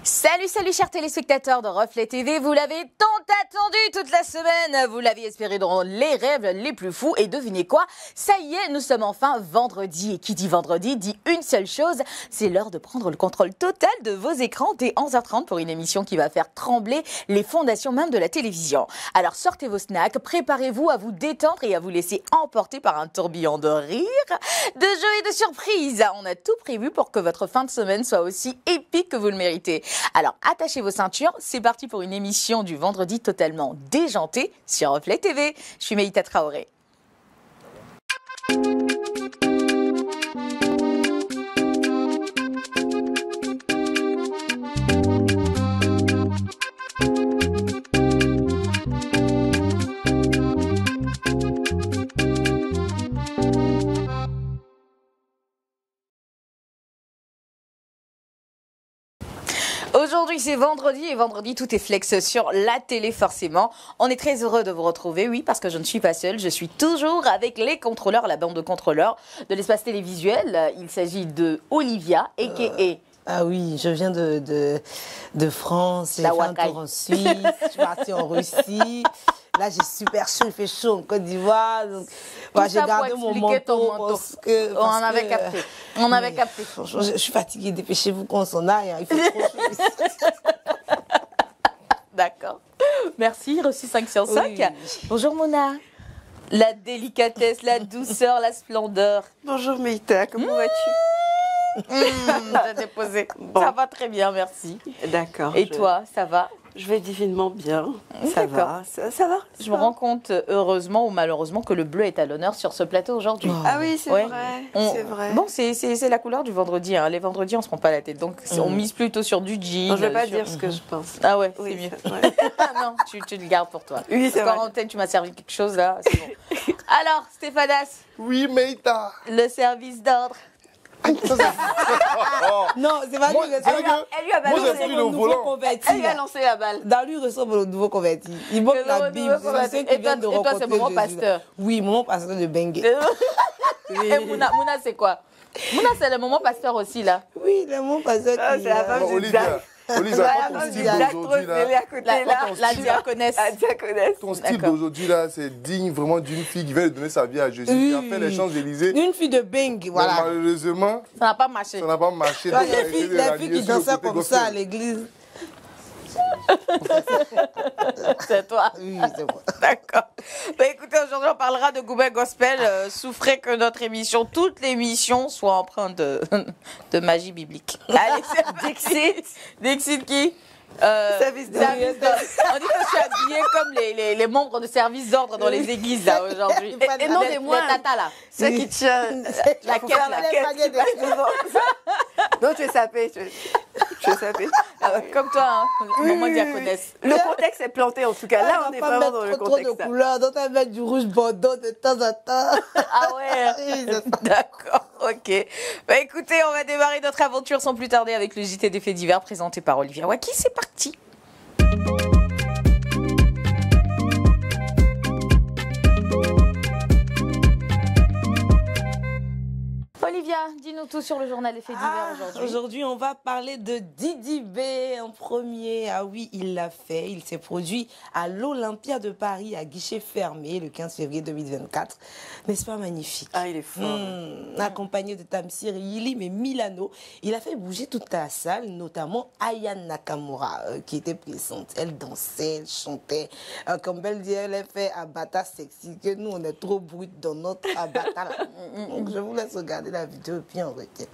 Salut, salut chers téléspectateurs de Reflet TV, vous l'avez tant attendu toute la semaine, vous l'avez espéré dans les rêves les plus fous et devinez quoi, ça y est, nous sommes enfin vendredi et qui dit vendredi dit une seule chose, c'est l'heure de prendre le contrôle total de vos écrans dès 11h30 pour une émission qui va faire trembler les fondations même de la télévision. Alors sortez vos snacks, préparez-vous à vous détendre et à vous laisser emporter par un tourbillon de rire, de jeux et de surprises. On a tout prévu pour que votre fin de semaine soit aussi épique que vous le méritez. Alors, attachez vos ceintures, c'est parti pour une émission du vendredi totalement déjantée sur Reflet TV. Je suis Meïta Traoré. Aujourd'hui c'est vendredi et vendredi tout est flex sur la télé forcément. On est très heureux de vous retrouver, oui, parce que je ne suis pas seule, je suis toujours avec les contrôleurs, la bande de contrôleurs de l'espace télévisuel. Il s'agit de Olivia, a.k.a. Ah oui, je viens de France, j'ai fait un tour en Suisse, je suis partie en Russie. Là, j'ai super chaud, il fait chaud en Côte d'Ivoire. Donc, j'ai gardé mon manteau parce que... On avait capté. On avait capté. Franchement, je suis fatiguée. Dépêchez-vous qu'on s'en aille. Il fait trop chaud. D'accord. Merci, reçu 5 sur 5. Oui. Bonjour Mona. La délicatesse, la douceur, la splendeur. Bonjour Meïta, comment vas-tu? J'ai déposé. Bon. Ça va très bien, merci. D'accord. Et toi, ça va? Je vais divinement bien. Ça va, ça va. Je me rends compte, heureusement ou malheureusement, que le bleu est à l'honneur sur ce plateau aujourd'hui. Ah oui, c'est ouais. vrai. C'est vrai. Bon, c'est la couleur du vendredi. Hein. Les vendredis, on se prend pas la tête. Donc, on mise plutôt sur du jean. Non, je vais pas dire ce que je pense. Ah ouais, oui, c'est mieux. Ouais. Non, tu le gardes pour toi. Oui, c'est vrai. En antenne, tu m'as servi quelque chose là. C'est bon. Alors, Stéphanas. Oui, Meïta. Le service d'ordre. Non, c'est pas lui. Elle lui a balancé le volant. Elle lui a lancé la balle. Dans lui ressemble au nouveau converti. Il manque la Bible. C'est ceux qui viennent de rencontrer c'est Maman Jésus. Pasteur. Oui, Maman Pasteur de Bengue. Et Mouna, c'est quoi? Mouna, c'est le Maman Pasteur aussi là. Oui, le Maman Pasteur qui... c'est la femme de Olivia, ton style d'aujourd'hui là, La diaconesse. La diaconesse. ton style d'aujourd'hui là, c'est digne vraiment d'une fille qui veut donner sa vie à Jésus, qui a fait les Champs-Élysées. Une fille de Bengue, voilà. Mais malheureusement, Ça n'a pas marché. ça n'a pas marché. Là, les filles qui dansaient comme ça à l'église. C'est toi. Oui, c'est moi. D'accord. Bah, écoutez, aujourd'hui, on parlera de Goubet Gospel. Souffrez que notre émission, toute l'émission, soit empreinte de magie biblique. Allez, c'est Dixit. Dixit qui Service d'ordre. On dit que je suis habillée comme les membres de service d'ordre dans les églises là aujourd'hui. Et non des moindres. Les tatas là. Ceux qui tiennent La quête là. Non, tu es sapé. Tu es sapé. Comme toi, hein. Maman diaconesse. Le contexte est planté en tout cas. Là, on est vraiment dans le contexte. Trop de couleurs, donc tu mettre du rouge bordeaux de temps en temps. Ah ouais. D'accord, ok. Bah écoutez, on va démarrer notre aventure sans plus tarder avec le JT des faits divers présenté par Olivia Waki. C'est parti. Olivia, dis-nous tout sur le journal des faits divers aujourd'hui. Aujourd'hui, on va parler de Didi B en premier. Ah oui, il l'a fait. Il s'est produit à l'Olympia de Paris à guichet fermé le 15 février 2024. N'est-ce pas magnifique? Ah, il est fort. Accompagné de Tamsir Yilim et Milano. Il a fait bouger toute la salle, notamment Ayane Nakamura qui était présente. Elle dansait, elle chantait. Comme elle dit, elle a fait Abata sexy, que nous, on est trop brut dans notre Abata. Donc, je vous laisse regarder la vidéo et puis on retient.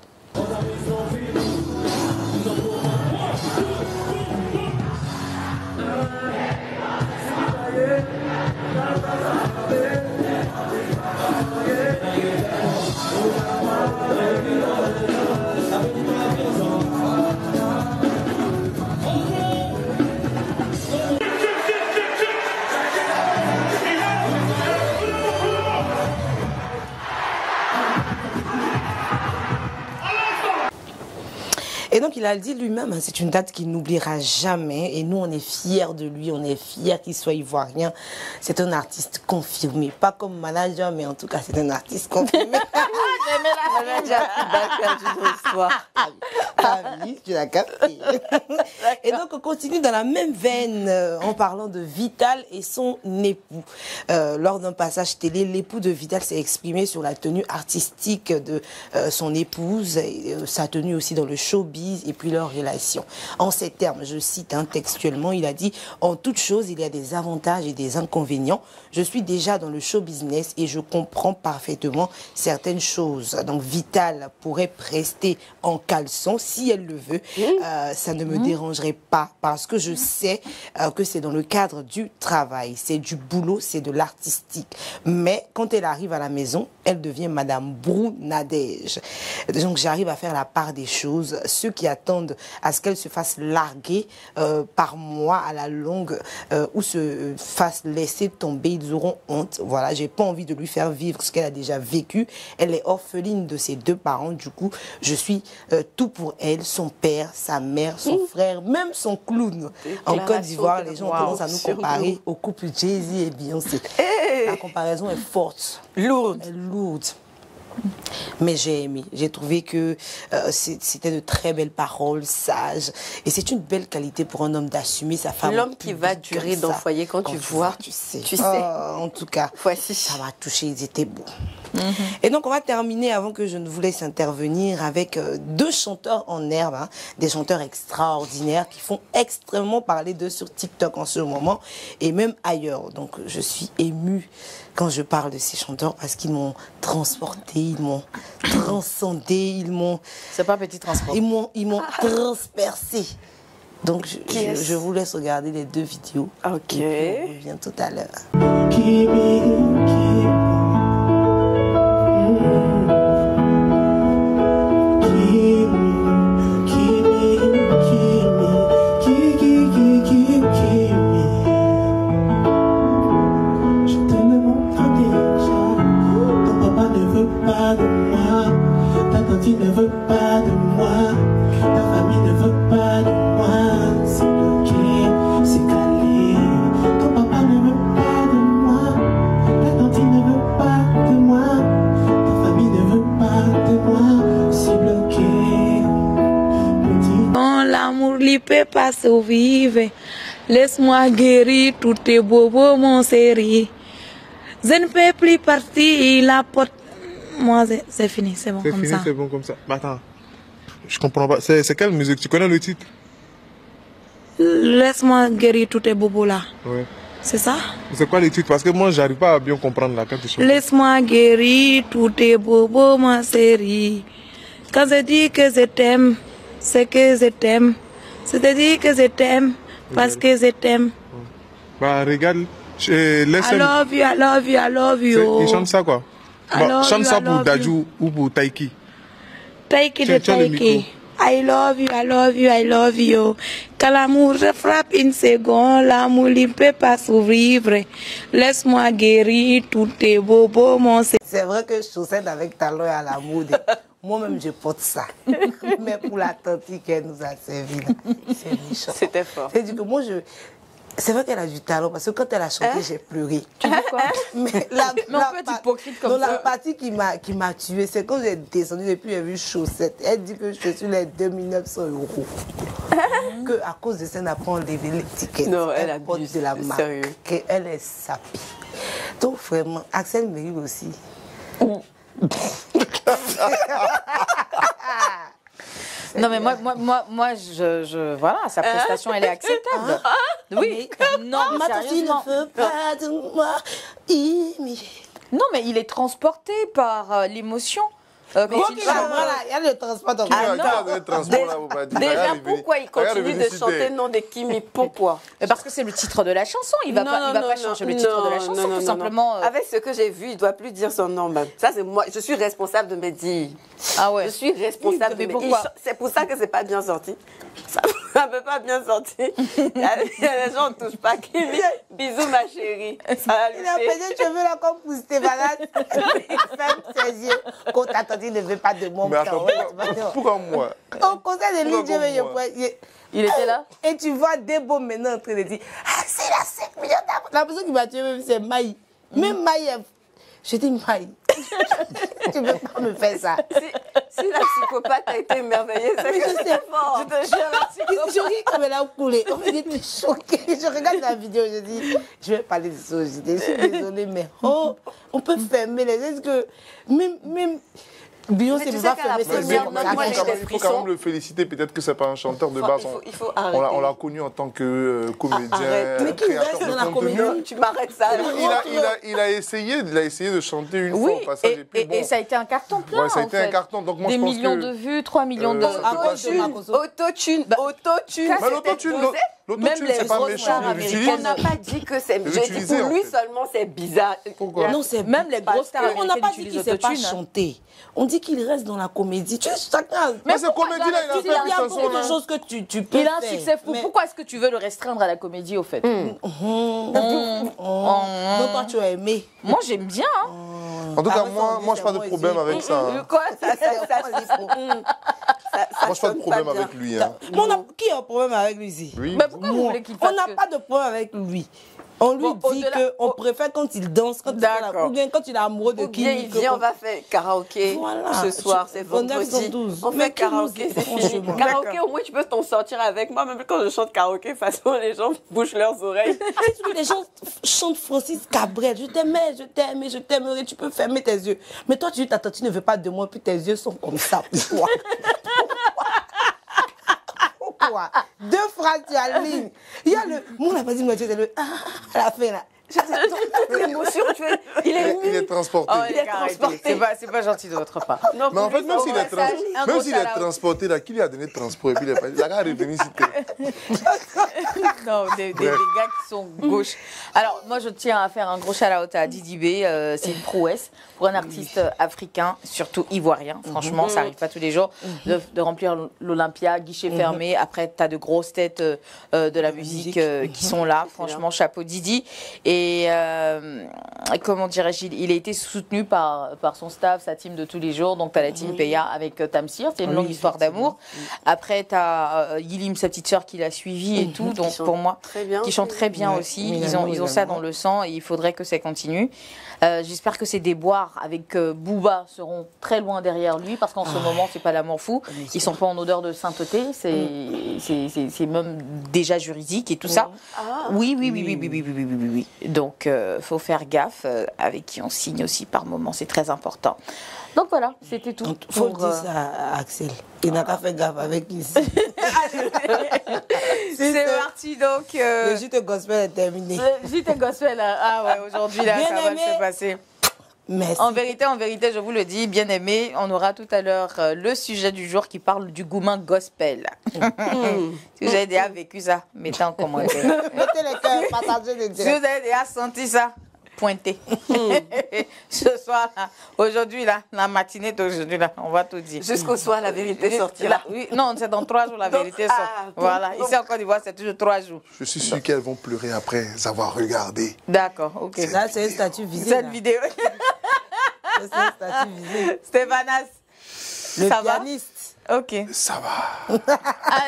Et donc, il a dit lui-même, hein, c'est une date qu'il n'oubliera jamais. Et nous, on est fiers de lui, on est fiers qu'il soit ivoirien. C'est un artiste confirmé. Pas comme manager, mais en tout cas, c'est un artiste confirmé. j'aimais la On a déjà pris balle perdu dans l'histoire. Ah oui, tu l'as capté. Et donc, on continue dans la même veine en parlant de Vital et son époux. Lors d'un passage télé, l'époux de Vital s'est exprimé sur la tenue artistique de son épouse, et, sa tenue aussi dans le showbiz et puis leur relation. En ces termes, je cite textuellement, il a dit « En toute chose, il y a des avantages et des inconvénients. Je suis déjà dans le show business et je comprends parfaitement certaines choses. Donc, Vital pourrait rester en caleçon si elle le veut. Ça ne me dérangerait pas parce que je sais que c'est dans le cadre du travail. C'est du boulot, c'est de l'artistique. Mais quand elle arrive à la maison, elle devient Madame Brou-Nadège. Donc, j'arrive à faire la part des choses. Ceux qui attendent à ce qu'elle se fasse larguer par moi à la longue ou se fasse laisser tomber, ils auront honte. Voilà, j'ai pas envie de lui faire vivre ce qu'elle a déjà vécu. Elle est orpheline de ses deux parents. Du coup, je suis tout pour elle, son père, sa mère, son frère, même son clown. En Côte d'Ivoire, les gens ont tendance à nous comparer au couple Jay-Z et Beyoncé. La comparaison est forte. Lourde. Elle est lourde. Mais j'ai aimé. J'ai trouvé que c'était de très belles paroles, sages. Et c'est une belle qualité pour un homme d'assumer sa femme. L'homme qui va durer dans le foyer quand tu vois, tu sais. Tu sais. En tout cas, Voici. ça m'a touché. Ils étaient beaux. Et donc, on va terminer avant que je ne vous laisse intervenir avec deux chanteurs en herbe, hein, des chanteurs extraordinaires qui font extrêmement parler d'eux sur TikTok en ce moment et même ailleurs. Donc, je suis émue quand je parle de ces chanteurs parce qu'ils m'ont transporté, ils m'ont transcendé, ils m'ont... C'est pas petit transport. Ils m'ont transpercé. Donc, je vous laisse regarder les deux vidéos. Ok. Et puis, on revient tout à l'heure. Ne veut pas de moi, ta famille ne veut pas de moi, c'est bloqué, c'est calé. Ton papa ne veut pas de moi, ta tante ne veut pas de moi, ta famille ne veut pas de moi, c'est bloqué. Quand l'amour ne peut pas survivre, laisse-moi guérir tous tes bobos, mon chéri. Je ne peux plus partir, la porte. Moi, c'est fini, c'est bon comme ça. C'est bon comme ça. Mais attends, je comprends pas. C'est quelle musique? Tu connais le titre? Laisse-moi guérir tous tes bobos là. Oui. C'est ça? C'est quoi le titre? Parce que moi, j'arrive pas à bien comprendre là quand tu chantes. Laisse-moi guérir tous tes bobos, ma chérie. Quand je dis que je t'aime, c'est que je t'aime. C'est-à-dire que je t'aime parce que je t'aime. Bah, regarde. I love you, I love you, I love you. Il chante ça quoi? Bon, chante ça pour Dadju ou pour Taiki. Taiki de Taiki. I love you, I love you, I love you. Quand l'amour frappe une seconde, l'amour ne peut pas survivre. Laisse-moi guérir tous tes bobos, mon C. C'est vrai que chaussettes avec talons à la mode. Moi-même, je porte ça. Mais pour la tante qu'elle nous a servi, c'est méchant. C'était fort. C'est-à-dire que moi, c'est vrai qu'elle a du talent parce que quand elle a chanté, j'ai pleuré. Tu dis quoi? Mais on peut être hypocrite comme ça. La partie qui m'a tuée, c'est quand j'ai descendu et puis j'ai vu Chaussette. Elle dit que je suis les 2900 €. Que à cause de ça, elle n'a pas enlevé l'étiquette. Non, elle a porte de la marque. Sérieux. Elle est sapie. Donc vraiment, Axel mérite aussi. Non mais moi, voilà, sa prestation, elle est acceptable. Oui. Non, Ma tante sérieusement. ne veut pas de moi. Non, mais il est transporté par l'émotion. Mais Il y a le transport dans Le transport là, vous pas dire. Déjà, Regarde, pourquoi il continue de chanter nom de Kimi? Pourquoi? parce que c'est le titre de la chanson. Il va pas changer le titre de la chanson, tout simplement. Avec ce que j'ai vu, il ne doit plus dire son nom. Même. Ça, c'est moi. Je suis responsable de mes dires. Ah ouais. Je suis responsable Mais de mes pourquoi? C'est pour ça que c'est pas bien sorti. Ça ne peut pas bien sortir. Il y a des gens ne touchent pas Kimi. Bisous, ma chérie. Ça va lui Il a faire. fait des cheveux là comme pour Stéphane. Il ferme ses yeux. Quand ta tante ne veut pas de moi. Mais attends, pourquoi moi? Au conseil de Pourquoi l'île, moi? Il était là? et tu vois Debo maintenant en train de dire ah, c'est la 5 millions d'abonnés. La personne qui m'a tué, même, c'est Maï. Même Maï, je dis Maï. Tu ne peux pas me faire ça. Si la psychopathe a été émerveillée, c'est que c'est fort. Je te jure, la psychopathe. Je ris comme elle a coulé. On me dit, tu es choquée. Je regarde la vidéo, je dis, je vais parler de ça. Je suis désolée, mais on peut fermer les yeux. Est-ce que même Beyoncé ne va fermer ses yeux. Il faut quand même le féliciter. Peut-être que c'est pas un chanteur de base. Il faut arrêter. On l'a connu en tant que comédien, Mais qu'il reste créateur dans de la contenu. comédie. Tu m'arrêtes ça. Il a essayé de chanter une Oui, fois au passage. et, puis et- bon, et ça a été un carton plein. ouais, ça a en été fait. un carton. Donc moi, Des je pense millions que de vues, 3 millions de. Autotune. ça, Autotune. Mais l'autotune, Même les c'est pas grosses méchant stars de On l'utiliser. n'a pas dit que c'est. De J'ai dit l'utiliser, pour en lui fait. seulement, c'est bizarre. Pourquoi Non, c'est Même les grosses stars on n'a américaines pas dit utilisent qu'il ne sait pas l'autotune, hein. chanter. On dit qu'il reste dans la comédie. Tu sais, chacun. Mais ce comédie-là, il a Il fait y une a chanson beaucoup de là. choses que tu peux Il a un faire. succès fou. Mais- Pourquoi est-ce que tu veux le restreindre à la comédie, au fait Donc toi, tu as aimé. Moi, j'aime bien. Hein. En tout cas, Arrête, moi, on je dit, n'ai pas de c'est problème bon, avec ça. Quoi ça, Moi, je n'ai pas de problème avec lui. hein. Mais qui a un problème avec lui ici Oui. Mais pourquoi vous Moi, voulez qu'il on fasse n'a que- pas de problème avec lui. On lui Bon, dit au-delà- qu'on préfère quand il danse, quand il fait la- D'accord. ou bien quand il est amoureux de Ou bien qui. il vient, on va faire karaoké Voilà. ce soir, c'est Au vendredi. 912. On Mais fait qui nous karaoké, dit, c'est fini. franchement. Karaoké, au moins tu peux t'en sortir avec moi. Même quand je chante karaoké, de toute façon, les gens bouchent leurs oreilles. Est-ce que les gens chantent Francis Cabrel? Je t'aimais, je t'aimais, je t'aimerais. Tu peux fermer tes yeux. Mais toi, tu dis, tu ne veux pas de moi, puis tes yeux sont comme ça. Pourquoi? Pourquoi? Deux phrases, tu alignes. Il y a le. Moi, on n'a pas dit, mais tu es le. À la fin, là. Toute l'émotion, tu vois, Il est transporté. Oh, Il est arrêtez. transporté. C'est pas gentil de votre part. Non, Mais en pour fait, lui, même c'est s'il au est, passage. Un même gros s'il est shout-out. transporté, là, qui lui a donné de transport et puis il a qu'à revenir citer. Non, des gars qui sont gauches. Alors, moi, je tiens à faire un gros shout-out à Didi B. C'est une prouesse pour un artiste africain, surtout ivoirien. Franchement, ça n'arrive pas tous les jours de remplir l'Olympia, guichet fermé. Après, tu as de grosses têtes de la musique qui sont là. Franchement, chapeau Didi. Et comment dirais-je, il a été soutenu par son staff, sa team de tous les jours. Donc, tu as la team Peya avec Tamsir. C'est une longue histoire d'amour. Après, tu as Yilim, sa petite sœur, qui l'a suivi et tout. Donc, pour moi, Très bien. qui chante très bien Ouais, aussi. Milano Ils ont ça également. dans le sang et il faudrait que ça continue. J'espère que ces déboires avec Booba seront très loin derrière lui parce qu'en ce moment, c'est pas l'amour fou. Ils sont pas en odeur de sainteté. C'est même déjà juridique et tout ça. Oui. Donc, faut faire gaffe avec qui on signe aussi par moment. C'est très important. Donc voilà, c'était tout. Il faut pour, dire ça à Axel. Il n'a pas fait gaffe avec ici. C'est parti donc. Le JT Gospel est terminé. JT Gospel, ah ouais, aujourd'hui là, Bien ça va aimé. se passer. Merci. En vérité, je vous le dis, bien aimé, on aura tout à l'heure le sujet du jour qui parle du Goumin Gospel. Si vous avez déjà vécu ça, mettez en commentaire. Mettez les cœurs, partagez les Si vous directs. avez déjà senti ça, pointez. Ce soir, là, aujourd'hui, là, la matinée d'aujourd'hui, là, on va tout dire. Jusqu'au soir, la vérité sortira. Oui, non, c'est dans 3 jours la Donc, vérité sort. bon, Voilà, donc. ici en Côte d'Ivoire, c'est toujours 3 jours. Je suis sûr qu'elles vont pleurer après avoir regardé. D'accord, ok. Là, c'est un statut visé. Cette là. vidéo. C'est un statut visé. Stéphanas, Le ça va? pianiste. Ok. Ça va.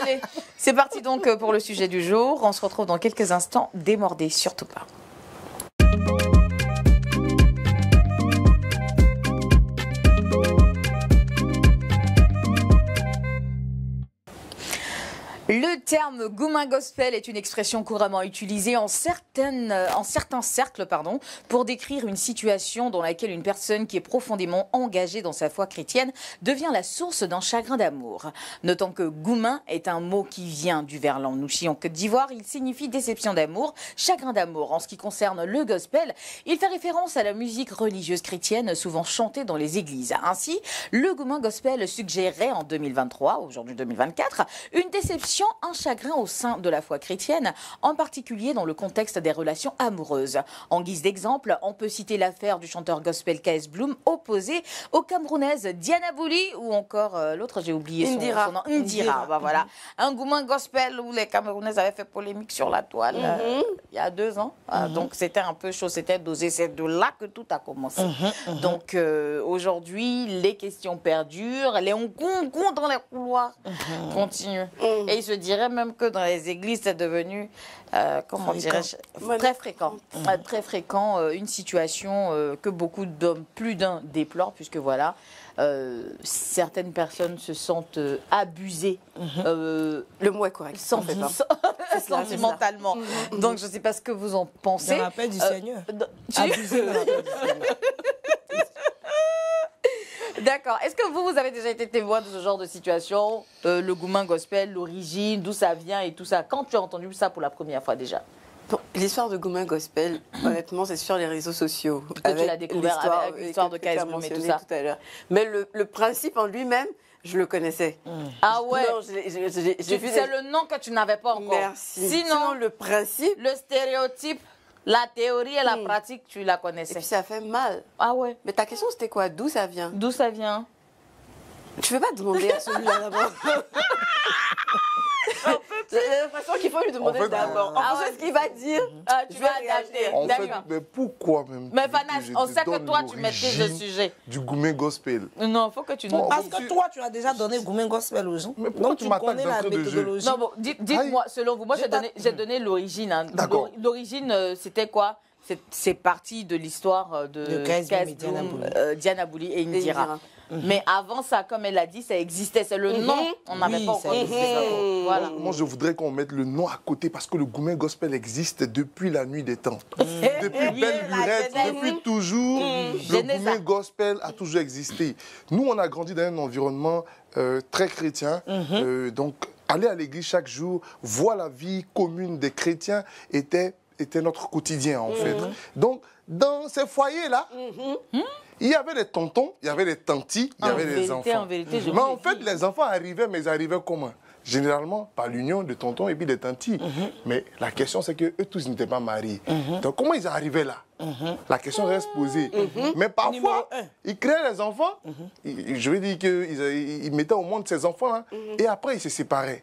Allez, c'est parti donc pour le sujet du jour. On se retrouve dans quelques instants. Démordez surtout pas. Le terme Goumin Gospel est une expression couramment utilisée en certains cercles pour décrire une situation dans laquelle une personne qui est profondément engagée dans sa foi chrétienne devient la source d'un chagrin d'amour. Notons que Goumin est un mot qui vient du verlan nouchi en Côte d'Ivoire. Il signifie déception d'amour, chagrin d'amour. En ce qui concerne le gospel, il fait référence à la musique religieuse chrétienne souvent chantée dans les églises. Ainsi, le Goumin Gospel suggérait en 2023, aujourd'hui 2024, une déception, un chagrin au sein de la foi chrétienne, en particulier dans le contexte des relations amoureuses. En guise d'exemple, on peut citer l'affaire du chanteur gospel K.S. Bloom opposé aux Camerounaises Diana Bouli ou encore l'autre, j'ai oublié son nom, Indira. Bah, voilà. Un Goumin Gospel où les Camerounaises avaient fait polémique sur la toile il y a 2 ans. Donc c'était un peu chaud, c'était dosé. C'est de là que tout a commencé. Donc aujourd'hui, les questions perdurent, les on dans les couloirs continuent. Et il je dirais même que dans les églises, c'est devenu, comment dirais-je, très fréquent. Très fréquent, une situation que beaucoup d'hommes, plus d'un, déplorent, puisque voilà, certaines personnes se sentent abusées. Le mot est correct. Sentimentalement. Donc, je ne sais pas ce que vous en pensez. Dans l'appel du Seigneur. Abusé dans l'appel du Seigneur. D'accord. Est-ce que vous avez déjà été témoin de ce genre de situation? Le Goumen Gospel, l'origine, d'où ça vient et tout ça. Quand tu as entendu ça pour la première fois déjà? Bon, l'histoire de Goumen Gospel, honnêtement, c'est sur les réseaux sociaux. Que tu l'as découvert avec l'histoire de KS Bloom et tout ça. Tout à l'heure. Mais le principe en lui-même, je le connaissais. Ah ouais. Non, j'ai vu c'est le nom que tu n'avais pas encore. Merci. Sinon, le principe, le stéréotype, la théorie et la pratique, tu la connaissais. et puis ça fait mal. Ah ouais. Mais ta question, c'était quoi? D'où ça vient? D'où ça vient? Tu ne peux pas demander à celui-là d'abord. J'ai l'impression qu'il faut lui demander En fait, d'abord. En fonction de ce qu'il va dire, Tu je vas vais adapter. réagir. En fait, D'accord. mais pourquoi même? Mais que Vanache, je on te sait que donne toi, tu maîtrises le l'origine sujet. Du Goumen Gospel. Non, il faut que tu nous Parce dises. que toi, tu as déjà donné Goumen Gospel aux gens. Mais pourquoi Donc tu tu m'attaques connais la d'entrée de jeu? méthodologie. Non, bon, dites-moi, selon vous, moi j'ai donné l'origine. Hein. D'accord. L'origine, c'était quoi? C'est parti de l'histoire de KS Bloom et KS Bloom, Diana Diana Bouli et Indira. Indira. Mais avant ça, comme elle a dit, ça existait. C'est le nom. On n'avait Oui, pas ça encore existait. décidé. Voilà. Moi, je voudrais qu'on mette le nom à côté parce que le Goumen Gospel existe depuis la nuit des temps. Depuis Oui, Belle la Lurette, Genèse. depuis toujours, le Genèse. Goumen Gospel a toujours existé. Nous, on a grandi dans un environnement très chrétien. Donc, aller à l'église chaque jour, voir la vie commune des chrétiens était notre quotidien, en fait. Donc, dans ces foyers-là, il y avait les tontons, il y avait les tantis, il y avait les enfants. En vérité, je Mais en fait, les enfants arrivaient, mais ils arrivaient comment? Généralement, par l'union de tontons et puis des tantis. Mais la question, c'est qu'eux tous n'étaient pas mariés. Donc, comment ils arrivaient là? La question reste posée. Mais parfois, Numéro un. ils créaient les enfants. Je veux dire qu'ils mettaient au monde ces enfants-là. Et après, ils se séparaient.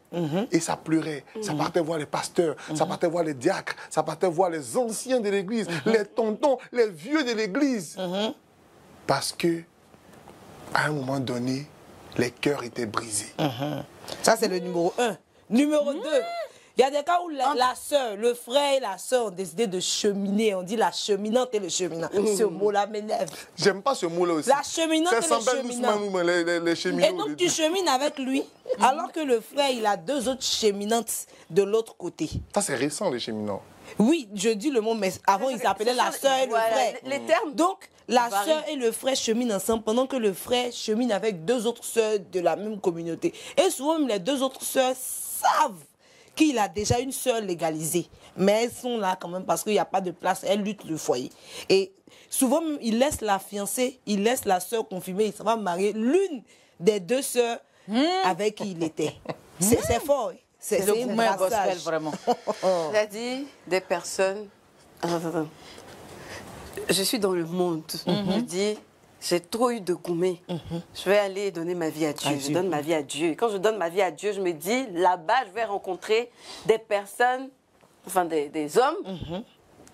Et ça pleurait. Ça partait voir les pasteurs. Ça partait voir les diacres. Ça partait voir les anciens de l'église. Les tontons, les vieux de l'église. Parce que, à un moment donné, les cœurs étaient brisés. Ça, c'est le numéro 1. Numéro 2. Il y a des cas où la sœur, le frère et la sœur ont décidé de cheminer. On dit la cheminante et le cheminant. Ce mot-là m'énerve. J'aime pas ce mot-là aussi. La cheminante et C'est le Sambel cheminant. Ousmane, les cheminots. Et donc, tu chemines avec lui, alors que le frère, il a deux autres cheminantes de l'autre côté. Ça, c'est récent, les cheminants. Oui, je dis le mot, mais avant, ils s'appelaient la sœur et le Voilà, frère. les termes. Donc, la varient. sœur et le frère cheminent ensemble pendant que le frère chemine avec deux autres sœurs de la même communauté. Et souvent, les deux autres sœurs savent qu'il a déjà une sœur légalisée. Mais elles sont là quand même parce qu'il n'y a pas de place. Elles luttent le foyer. Et souvent, il laisse la fiancée, il laisse la sœur confirmée. Il s'en va marier l'une des deux sœurs avec qui il était. C'est fort. C'est Le une Goumen Gospel, brassage. vraiment. C'est-à-dire des personnes. Attends. Je suis dans le monde. Je dis, j'ai trop eu de gourmet. Je vais aller donner ma vie à Dieu. Je donne ma vie à Dieu. Et quand je donne ma vie à Dieu, je me dis, là-bas, je vais rencontrer des personnes, enfin des hommes,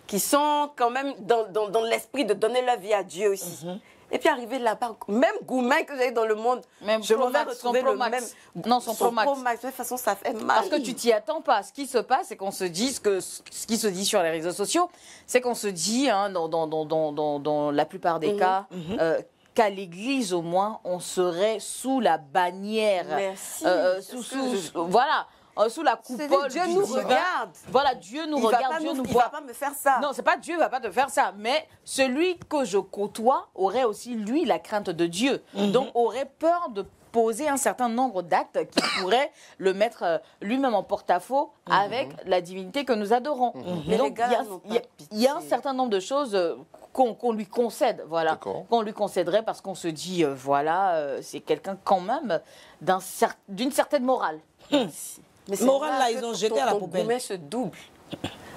qui sont quand même dans l'esprit de donner leur vie à Dieu aussi. Et puis arriver là-bas, même Goumen que j'ai dans le monde, Même je m'en vais Promax, son retrouver le Promax. même. Non, son Promax. De toute façon, ça fait mal. Parce que tu t'y attends pas. Ce qui se passe, c'est qu'on se dit ce qui se dit sur les réseaux sociaux, c'est qu'on se dit, hein, dans la plupart des cas, qu'à l'église au moins, on serait sous la bannière, Merci. voilà, sous la C'est coupole. Dieu du nous divin. regarde. Voilà, Dieu nous Il va regarde, pas Dieu nous il voit. va pas me faire ça. Non, c'est pas Dieu va pas te faire ça, mais celui que je côtoie aurait aussi, lui, la crainte de Dieu. Donc, aurait peur de poser un certain nombre d'actes qui pourraient le mettre lui-même en porte-à-faux avec la divinité que nous adorons. Mais Donc, les gars n'ont pas il y a un pitié. certain nombre de choses qu'on lui concède, voilà. D'accord. Qu'on lui concéderait parce qu'on se dit, c'est quelqu'un quand même d'une certaine morale. Mais c'est Morale, vrai là, que ils ont jeté ton- à la ton poubelle. gourmet se double.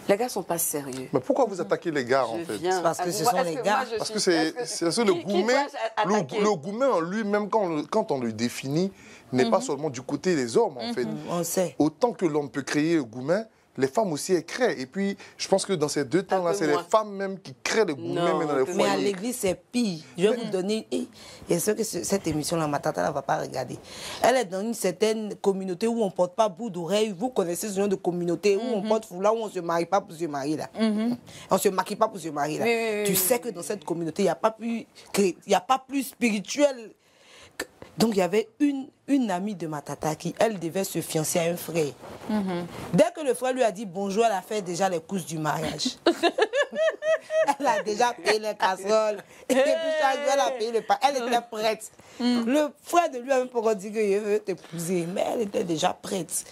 Les gars sont pas sérieux. Mais pourquoi vous attaquez les gars, en Je fait? viens. parce que ce Moi, sont est-ce les que gars. moi, je Parce suis- que c'est est-ce le qui Goumen, doit attaquer le Goumen en lui-même, quand on le définit, n'est pas seulement du côté des hommes, en fait. On sait. Autant que l'homme peut créer le Goumen, les femmes aussi, elles créent. Et puis, je pense que dans ces deux temps-là, peu c'est les moins. femmes même qui créent les gourmets Non, même dans les Mais à foyers. l'église, c'est pire. Je vais vous donner... Et c'est que cette émission-là, ma tante, elle ne va pas regarder. Elle est dans une certaine communauté où on ne porte pas bout d'oreille. Vous connaissez ce genre de communauté où on porte foulard, où on ne se marie pas pour se marier. Là. On ne se maquille pas pour se marier. Là. Oui. Tu sais que dans cette communauté, il n'y a pas plus spirituel. Donc, il y avait une amie de ma tata qui, elle, devait se fiancer à un frère. Dès que le frère lui a dit bonjour, elle a fait déjà les courses du mariage. Elle a déjà payé les casseroles. Et puis, chaque jour, elle a payé le pain. Elle était prête. Le frère de lui a même pas dit qu'il veut t'épouser, mais elle était déjà prête.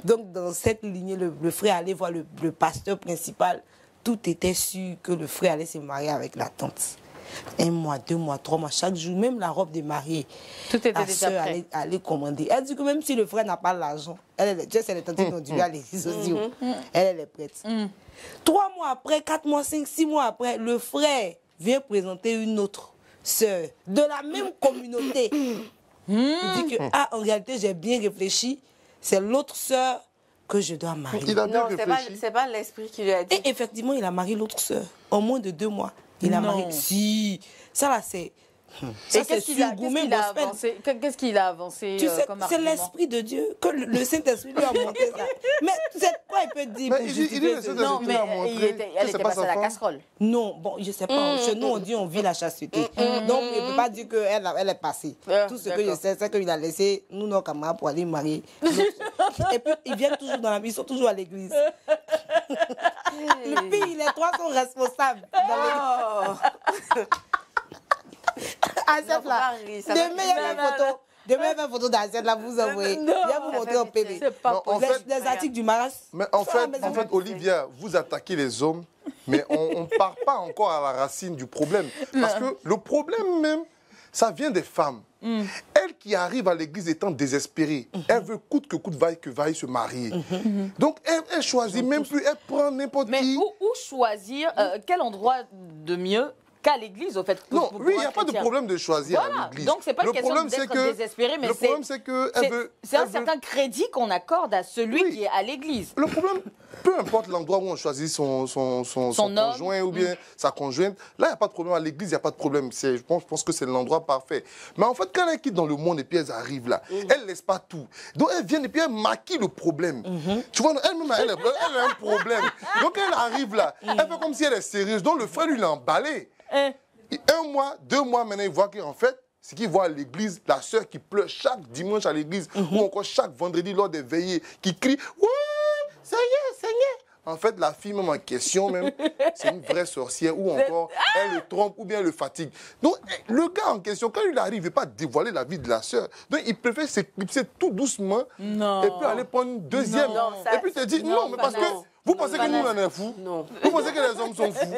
Donc, dans cette lignée, le frère allait voir le pasteur principal. Tout était sûr que le frère allait se marier avec la tante. 1 mois, 2 mois, 3 mois, chaque jour, même la robe de mariée. Tout était la déjà sœur prêt. allait commander. Elle dit que même si le frère n'a pas l'argent, elle est tentée d'endurer à l'église aussi. Elle est prête. 3 mois après, 4 mois, 5, 6 mois après, le frère vient présenter une autre sœur de la même communauté. Il dit que, en réalité, j'ai bien réfléchi, c'est l'autre sœur que je dois marier. Il a bien Non, réfléchi. c'est pas l'esprit qui lui a dit. Et effectivement, il a marié l'autre sœur. En moins de 2 mois. Il a Non. marié. Si. Ça, là, c'est. Et qu'est-ce qu'il a, surgourmé avancé, qu'est-ce qu'il a avancé Tu sais, comme c'est argument? l'esprit de Dieu que le Saint-Esprit lui a montré ça. Mais c'est quoi il peut dire Mais pour il dit justifier le ce- Saint-Esprit Non, lui mais a montré elle que était c'est pas passée sa à la femme. casserole. Non, bon, je sais pas. Chez nous, on dit on vit la chasteté. Donc, il ne peut pas dire qu'elle est passée. Ah, Tout ce que je d'accord. sais, c'est qu'il a laissé nous, nos camarades, pour aller marier. Et puis, ils viennent toujours dans la ils sont toujours à l'église. Le pire, les 3 sont responsables. Dans l'église. Assiette là. ça va Demain, il y a une photo. Demain, il y a une photo d'assiette là, vous envoyez. Non, Viens vous montrer en PV. C'est pas Non, en possible. fait, Les articles du mariage. Mais en Ça, fait, mais en ça- fait, Olivia, vous attaquez les hommes, mais on ne part pas encore à la racine du problème. Parce que le problème même, ça vient des femmes. Elle qui arrive à l'église étant désespérée, elle veut coûte que coûte, vaille que vaille se marier. Donc, elle choisit même plus, elle prend n'importe Mais qui. où choisir quel endroit de mieux qu'à l'église, au fait? Non, pour oui, il un n'y a pas de chrétien. problème de choisir Voilà. à l'église. Donc, c'est pas une Le question problème, d'être c'est que- désespéré, mais le c'est- problème, c'est qu'elle veut... C'est un elle veut- certain crédit qu'on accorde à celui Oui. qui est à l'église. Le problème, peu importe l'endroit où on choisit son homme. conjoint ou bien sa conjointe, là, il n'y a pas de problème. À l'église, il n'y a pas de problème. Je pense que c'est l'endroit parfait. Mais en fait, quand elles quittent dans le monde et puis elles arrivent là, elles ne laissent pas tout. Donc, elles viennent et puis elles maquillent le problème. Tu vois, elle-même, elle a un problème. Donc, elle arrive là, elle fait comme si elle est sérieuse. Donc, le frère, lui, l'a emballé. 1 mois, 2 mois, maintenant, il voit qu'en fait, c'est qu'il voit à l'église la sœur qui pleure chaque dimanche à l'église ou encore chaque vendredi lors des veillées, qui crie « Ouais, Seigneur !» En fait, la fille même en question, même, c'est une vraie sorcière ou encore elle le trompe ou bien elle le fatigue. Donc, le gars en question, quand il arrive, il ne veut pas dévoiler la vie de la sœur. Donc, il préfère s'éclipser tout doucement Non. et puis aller prendre une deuxième. Non, ça- et puis te dire « non, Non, mais parce que non. vous pensez que nous, on en est fous. Non. Vous pensez que les hommes sont fous.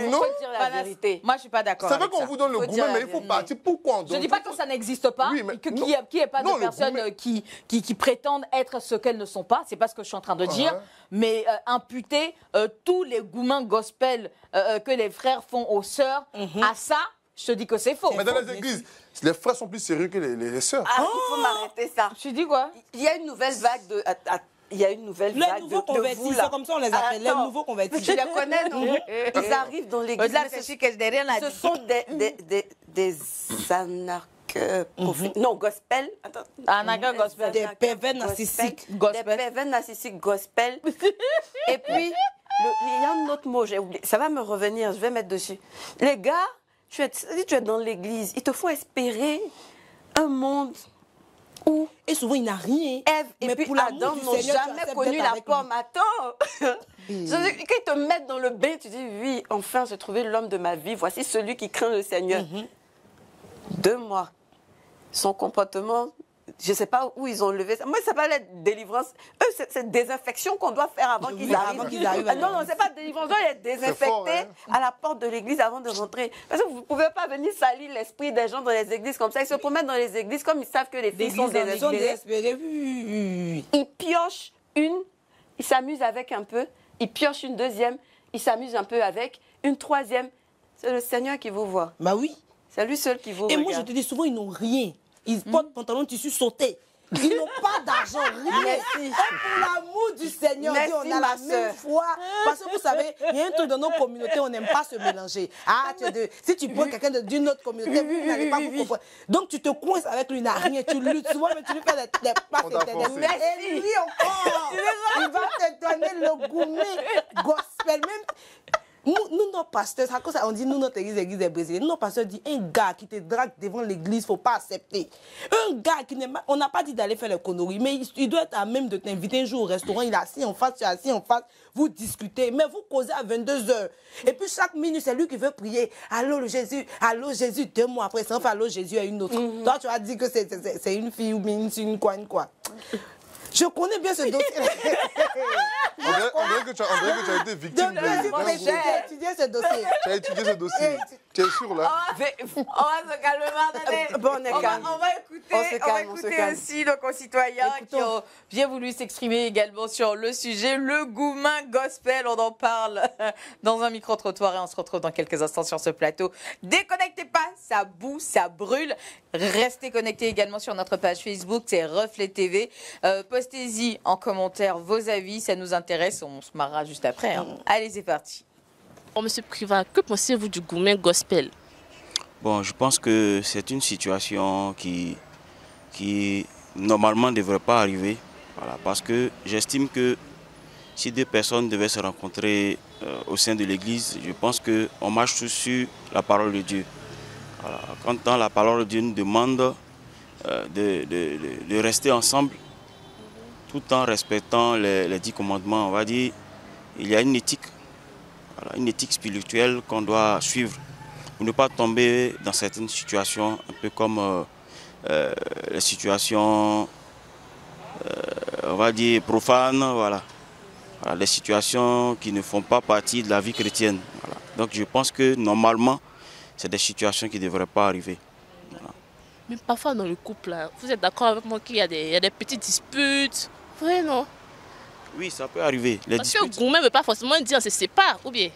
Il Non. faut dire la vérité. Moi, je suis pas d'accord. C'est vrai avec qu'on ça. vous donne le Faut goût, dire mais la il faut vérité. partir. Pourquoi on Je donne dis pas que ça n'existe pas, Oui, mais qu'il non. n'y ait pas Non, de le personnes gourmet- qui prétendent être ce qu'elles ne sont pas. C'est pas ce que je suis en train de dire. Ouais. Mais imputer tous les gourmands gospel que les frères font aux sœurs à ça, je te dis que c'est faux. Mais dans les églises, les frères sont plus sérieux que les sœurs. Ah, il faut m'arrêter ça. Tu dis quoi? Il y a une nouvelle vague de... Il y a une nouvelle Les vague nouveaux de vous, convertis, là. c'est comme ça on les appelle, les Attends. nouveaux convertis. Tu les connais, non? Ils arrivent dans l'église. mais ce sont des anarches... Non, gospel. Attends. Anaga gospel. Des pervers narcissiques. Gospel. Des pervers narcissiques gospel. Et puis, il y a un autre mot, j'ai oublié. Ça va me revenir, je vais mettre dessus. Les gars, si tu es dans l'église, il te faut espérer un monde où Et souvent, il n'a rien. Ève et Mais puis pour l'amour Adam du n'ont Seigneur, tu jamais acceptes connu d'être la avec pomme. Attends. Quand ils te mettent dans le bain, tu dis oui, enfin j'ai trouvé l'homme de ma vie. Voici celui qui craint le Seigneur. 2 mois. Son comportement, je ne sais pas où ils ont levé ça. Moi, ça s'appelle la délivrance. Eux, c'est désinfection qu'on doit faire avant qu'ils Oui, arrivent. avant qu'ils arrivent à Non, non, c'est pas délivrance. On doit les désinfecter fort, hein. à la porte de l'église avant de rentrer. Parce que vous ne pouvez pas venir salir l'esprit des gens dans les églises comme ça. Ils se promènent dans les églises comme ils savent que les filles sont Ils sont désespérées. désespérés. Oui. Il pioche une, il s'amuse avec un peu, il pioche une deuxième, il s'amuse un peu avec, une troisième. C'est le Seigneur qui vous voit. Bah oui. C'est lui seul qui vous Et regarde. moi, je te dis souvent, ils n'ont rien. Ils portent pantalon de tissu sauté. Ils n'ont pas d'argent, rien. Merci. Et pour l'amour du Seigneur, Merci, Dieu, on a ma la même sœur. foi. Parce que vous savez, il y a un truc dans nos communautés, on n'aime pas se mélanger. Ah, si tu prends quelqu'un d'une autre communauté, vous n'allez pas vous comprendre. Donc tu te coinces avec lui, il n'a rien, tu luttes souvent, mais tu lui fais des passes éternelles. Et lui encore, il va te donner le gourmet gospel. Même nous, nos pasteurs, à cause ça, on dit nous, notre église est brisée. Nous, nos pasteurs disent un gars qui te drague devant l'église, il ne faut pas accepter. Un gars qui n'aime pas, on n'a pas dit d'aller faire les conneries, mais il doit être à même de t'inviter un jour au restaurant, il est assis en face, tu es assis en face, vous discutez, mais vous causez à 22h. Et puis chaque minute, c'est lui qui veut prier. Allô Jésus, 2 mois après, ça fait allô Jésus à une autre. Toi, tu as dit que c'est une fille ou une quoi. Je connais bien ce dossier. On dirait que tu as été victime J'ai étudié ce dossier. Tu as étudié ce dossier. Tu es sûr là? On va se calmer, attendez. Bon, on est calme. On va écouter aussi nos concitoyens qui ont bien voulu s'exprimer également sur le sujet. Le Goumin Gospel, on en parle dans un micro-trottoir et on se retrouve dans quelques instants sur ce plateau. Déconnectez pas, ça boue, ça brûle. Restez connectés également sur notre page Facebook, c'est Reflet TV. Postez-y en commentaire vos avis, ça nous intéresse. On se marrera juste après. Hein. Allez, c'est parti. Oh, Monsieur Privat, que pensez-vous du Goumin Gospel? Bon, je pense que c'est une situation qui normalement ne devrait pas arriver. Voilà, parce que j'estime que si 2 personnes devaient se rencontrer au sein de l'Église, je pense qu'on marche tous sur la parole de Dieu. Voilà, quand la parole de Dieu nous demande de rester ensemble, tout en respectant les 10 commandements, on va dire, il y a une éthique. Voilà, une éthique spirituelle qu'on doit suivre pour ne pas tomber dans certaines situations, un peu comme les situations, on va dire, profanes, voilà. Voilà, les situations qui ne font pas partie de la vie chrétienne. Voilà. Donc je pense que normalement, c'est des situations qui ne devraient pas arriver. Voilà. Mais parfois dans le couple, là, vous êtes d'accord avec moi qu'il y a des petites disputes? Oui, non? Oui, ça peut arriver. Les parce disputes... que le Goumin ne veut pas forcément dire on se sépare, ou bien?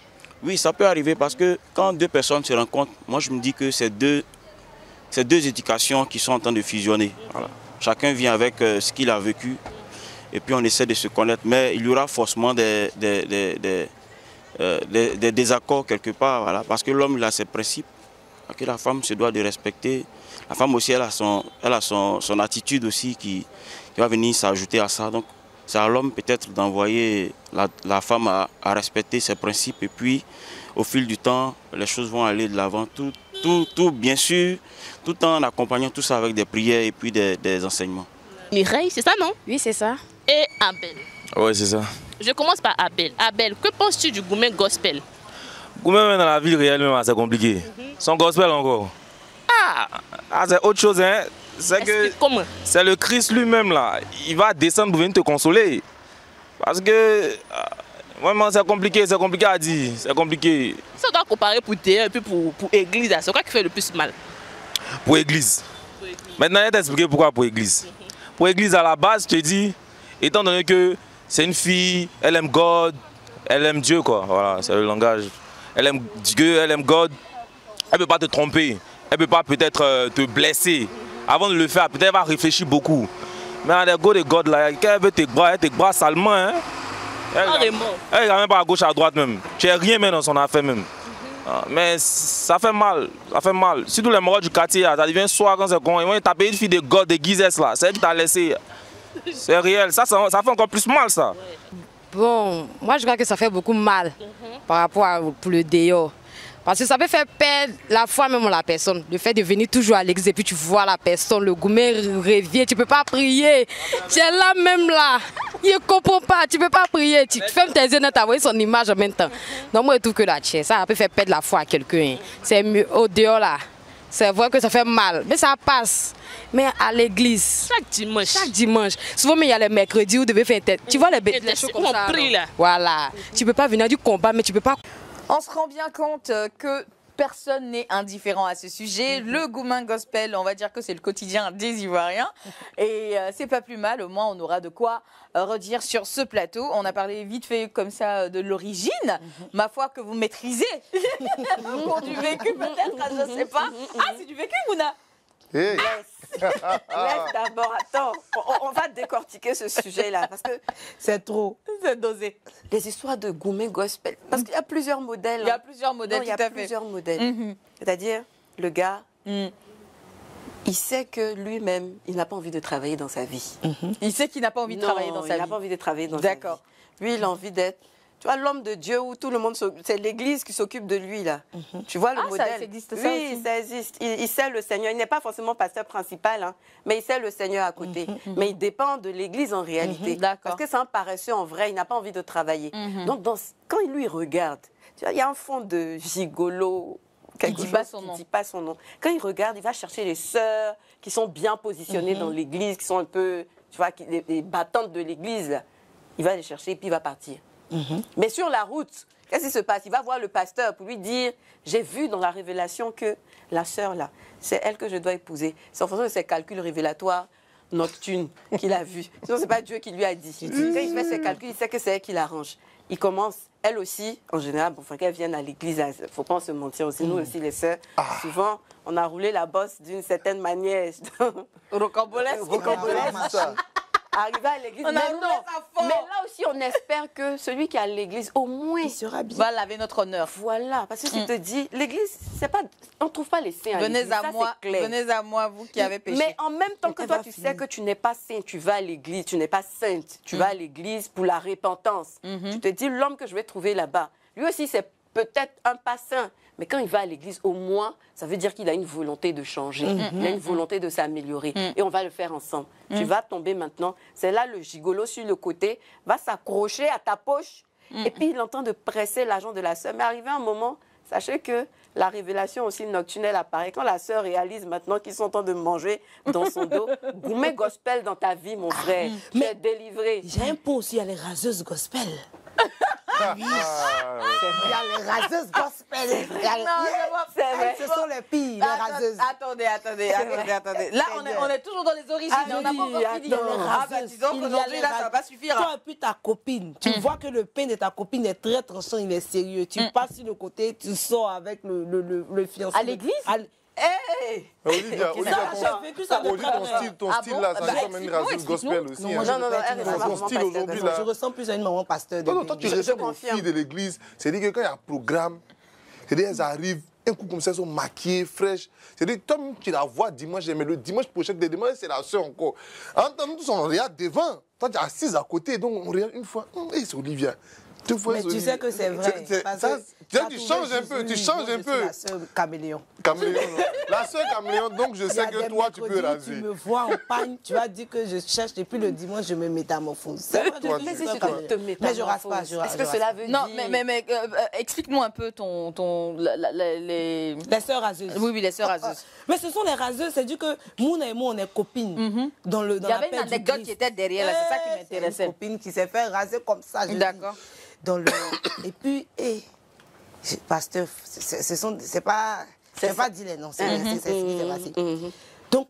Oui, ça peut arriver parce que quand 2 personnes se rencontrent, moi je me dis que c'est deux éducations qui sont en train de fusionner. Voilà. Chacun vient avec ce qu'il a vécu et puis on essaie de se connaître. Mais il y aura forcément des désaccords quelque part, voilà, parce que l'homme il a ses principes que la femme se doit de respecter. La femme aussi elle a son attitude aussi qui va venir s'ajouter à ça. Donc c'est à l'homme peut-être d'envoyer la femme à respecter ses principes et puis au fil du temps les choses vont aller de l'avant. Tout bien sûr, tout en accompagnant tout ça avec des prières et puis des enseignements. Mireille, c'est ça non? Oui, c'est ça. Et Abel. Oui, c'est ça. Je commence par Abel. Abel, que penses-tu du Goumin Gospel? Goumin dans la vie réelle, c'est compliqué. Son gospel encore. C'est autre chose, hein. C'est le Christ lui-même là. Il va descendre pour venir te consoler. Parce que vraiment c'est compliqué à dire. C'est compliqué. Ça doit comparer pour Dieu et puis pour l'église. C'est quoi qui fait le plus mal? Pour l'église. Maintenant, je vais t'expliquer pourquoi pour l'église. Pour l'église, à la base, je te dis, étant donné que c'est une fille, elle aime God, elle aime Dieu, quoi. Voilà, c'est le langage. Elle aime Dieu, elle aime God. Elle ne peut pas te tromper. Elle ne peut pas peut-être te blesser. Avant de le faire, peut-être elle va réfléchir beaucoup. Mais à go de God, là, quand elle veut te bras salement, hein. Elle ne regarde même pas à gauche, à droite même. Tu n'as rien même dans son affaire même. Mais ça fait mal, Surtout les morts du quartier, ça devient soir quand c'est con. Ils vont taper une fille de God, de Guizès là. C'est elle qui t'a laissé. C'est réel, ça fait encore plus mal ça. Bon, moi je crois que ça fait beaucoup mal par rapport pour le dehors. Parce que ça peut faire perdre la foi même à la personne. Le fait de venir toujours à l'église et puis tu vois la personne, le Goumin revient, tu ne peux pas prier. Tu es là même là. Il ne comprend pas, tu ne peux pas prier. Tu fermes tes yeux, tu as son image en même temps. Donc moi je trouve que là, ça peut faire perdre la foi à quelqu'un. C'est mieux au dehors là. C'est vrai que ça fait mal, mais ça passe. Mais à l'église, chaque dimanche, souvent mais il y a les mercredis où vous devez faire tête. Tu vois les choses comme ça. Voilà. Tu ne peux pas venir du combat, mais tu ne peux pas. On se rend bien compte que personne n'est indifférent à ce sujet. Le Goumin Gospel, on va dire que c'est le quotidien des Ivoiriens. Et c'est pas plus mal, au moins on aura de quoi redire sur ce plateau. On a parlé vite fait comme ça de l'origine, ma foi que vous maîtrisez. Pour du vécu peut-être, je ne sais pas. Ah, c'est du vécu, Mouna? Hey. Laisse d'abord, attends, on va décortiquer ce sujet-là, parce que C'est trop. C'est dosé. les histoires de gourmet gospel, parce qu'il y a plusieurs modèles. Il y a plusieurs modèles, Non, il y a tout à fait. plusieurs modèles. C'est-à-dire, le gars, il sait que lui-même, il n'a pas envie de travailler dans sa vie. Il sait qu'il n'a pas envie de Non, travailler dans sa il n'a vie. pas envie de travailler dans sa vie. D'accord. Lui, il a envie d'être, tu vois, l'homme de Dieu où tout le monde, c'est l'église qui s'occupe de lui, là. Tu vois le Ah, ça modèle? existe, ça oui, aussi. ça existe. Il sert le Seigneur. Il n'est pas forcément pasteur principal, hein, mais il sert le Seigneur à côté. Mais il dépend de l'église en réalité. D'accord. Parce que c'est un paresseux en vrai, il n'a pas envie de travailler. Donc, quand il lui regarde, tu vois, il y a un fond de gigolo. Quelque dit chose pas son qui nom. dit pas son nom. Quand il regarde, il va chercher les sœurs qui sont bien positionnées dans l'église, qui sont un peu, tu vois, les battantes de l'église. Là. Il va les chercher et puis il va partir. Mais sur la route, qu'est-ce qui se passe? Il va voir le pasteur pour lui dire, j'ai vu dans la révélation que la sœur là, c'est elle que je dois épouser. C'est en fonction de ses calculs révélatoires nocturnes qu'il a vus. Sinon, c'est pas Dieu qui lui a dit. Quand il fait ses calculs, il sait que c'est elle qui l'arrange. Il commence, elle aussi, en général, bon, faut qu'elle vienne à l'église, il ne faut pas se mentir aussi, nous aussi les sœurs, souvent, on a roulé la bosse d'une certaine manière. Rocambolesque. Arrivé à l'église, On a mais roulé non. ça fort. Mais là aussi, on espère que celui qui est à l'église, au moins, Il sera bien. Va laver notre honneur. voilà, parce que je te dis, l'église, c'est pas, on ne trouve pas les saints à Venez l'église, à ça, moi, c'est clair. venez à moi, vous qui avez péché. Mais en même temps que Elle toi, va tu sais finir. que tu n'es pas saint, tu vas à l'église, tu n'es pas sainte, tu vas à l'église pour la repentance. Tu te dis, l'homme que je vais trouver là-bas, lui aussi, c'est peut-être un pas saint, mais quand il va à l'église, au moins, ça veut dire qu'il a une volonté de changer, il a une volonté de s'améliorer, et on va le faire ensemble. Tu vas tomber maintenant, c'est là le gigolo sur le côté, va s'accrocher à ta poche, et puis il entend de presser l'argent de la sœur. Mais arrivé un moment, sachez que la révélation aussi nocturne, elle apparaît. Quand la sœur réalise maintenant qu'ils sont en train de manger dans son dos, gourmet gospel dans ta vie, mon frère. Tu es délivré. J'ai un pot aussi, il y a les raseuses gospel. Oui. Il y a les raseuses gospel. Il y a les- C'est vrai. Ce sont les filles, les raseuses. Attendez. Là, on est toujours dans les origines, Ah, on n'a pas encore fini. il y a les Ah, bah, raseuses. disons Il y a qu'aujourd'hui, les là, ça va pas suffire. Toi et puis ta copine, tu vois que le pain de ta copine est très tranchant, il est sérieux. Tu passes sur le côté, tu sors avec le fiancé. À l'église? Hey! Olivia, j'ai vécu ça de Olivia, très ton près. style, ton Ah style bon? là, ça Bah, ressemble à une raseuse gospel aussi. Non, hein. moi, Non, non, je elle peux est pas vraiment Ton style pasteur. aujourd'hui Je là. ressemble plus à une maman pasteur. Non, toi, tu d'église. ressembles aux confirme. filles de l'église. C'est-à-dire que quand il y a un programme, c'est-à-dire elles arrivent, un coup comme ça, elles sont maquillées, fraîches. C'est-à-dire, toi, tu la vois dimanche, mais le dimanche prochain, le dimanche, c'est la soeur encore. En temps, nous, on regarde devant. Toi, tu es assise à côté, donc on regarde une fois. Hey, c'est Olivia. Deux fois, Mais c'est tu Olivia. sais que c'est vrai. parce Ça, que tu sais, ça tu trouvait changes un juste- peu, tu oui, changes moi, un je peu. suis la sœur caméléon. Caméléon. La soeur caméléon, donc je Il y sais a que des toi, tu peux mercredis, raser. Tu me vois en pagne, tu vas dire que je cherche depuis le dimanche, je me métamorphose. C'est vrai, Toi, je Mais suis si sœur tu caméléon. te Mais je rase pas, je rase Est-ce que pas. cela veut Non, dire... mais explique-nous un peu les... Les sœurs raseuses. Oui, les sœurs raseuses. Mais ce sont les raseuses, c'est du que Mouna et moi, on est copines. Dans Il y avait une anecdote qui était derrière, là, c'est ça qui C'est m'intéressait. une copine qui s'est fait raser comme ça. je D'accord. dis. Dans le... Et puis, pasteur, c'est pas dit les noms, c'est facile. Donc,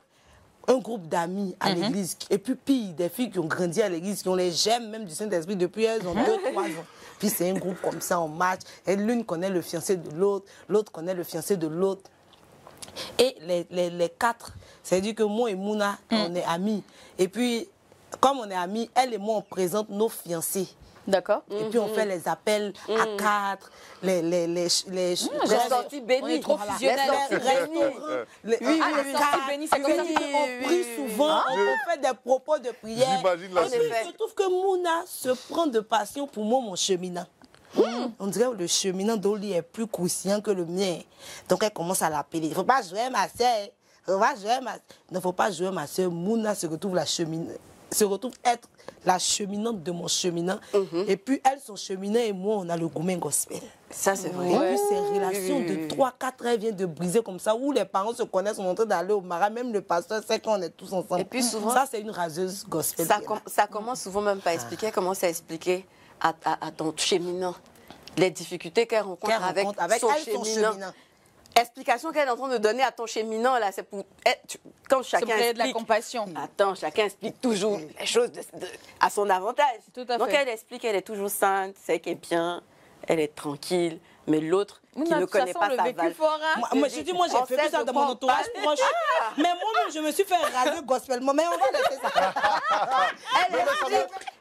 un groupe d'amis à l'église, et puis des filles qui ont grandi à l'église, qui ont les gemmes même du Saint-Esprit depuis elles ont 2-3 ans. Puis c'est un groupe comme ça, on match, et l'une connaît le fiancé de l'autre, l'autre connaît le fiancé de l'autre. Et les quatre, c'est-à-dire que moi et Mouna, on est amis. Et puis, comme on est amis, elle et moi, on présente nos fiancés. D'accord. Et puis on fait les appels à 4, les sorties bénies. On est trop voilà, fusionnels. les restaurants, les oui, à les quatre. sorties bénies, c'est comme ça. On prie souvent, on fait des propos de prière. J'imagine la Et puis scène. je trouve que Mouna se prend de passion pour moi, mon cheminant. On dirait que le cheminant d'Oli est plus croustillant que le mien. Donc elle commence à l'appeler. Il ne faut pas jouer ma soeur. Il ne faut pas jouer ma soeur. Mouna se retrouve être la cheminante de mon cheminant. Et puis elle, son cheminant, et moi, on a le gourmet gospel. Ça, c'est vrai. Et puis ces relations de 3-4 ans viennent de briser comme ça, où les parents se connaissent, on est en train d'aller au marat, même le pasteur sait qu'on est tous ensemble. Et puis souvent, ça, c'est une raseuse gospel. Ça commence souvent même par expliquer, commence à expliquer à ton cheminant les difficultés qu'elle rencontre avec son cheminant. Explication qu'elle est en train de donner à ton cheminant, là, c'est pour... Quand chacun créer de la explique... compassion. Attends, chacun explique toujours les choses à son avantage. Tout à Donc fait. elle explique qu'elle est toujours sainte, c'est qu'elle est bien, elle est tranquille, mais l'autre qui ne connaît pas sa valeur. Moi, je dis, moi, j'ai fait tout ça dans mon entourage proche. Mais moi-même, je me suis fait raser gospel. Mais on va laisser ça.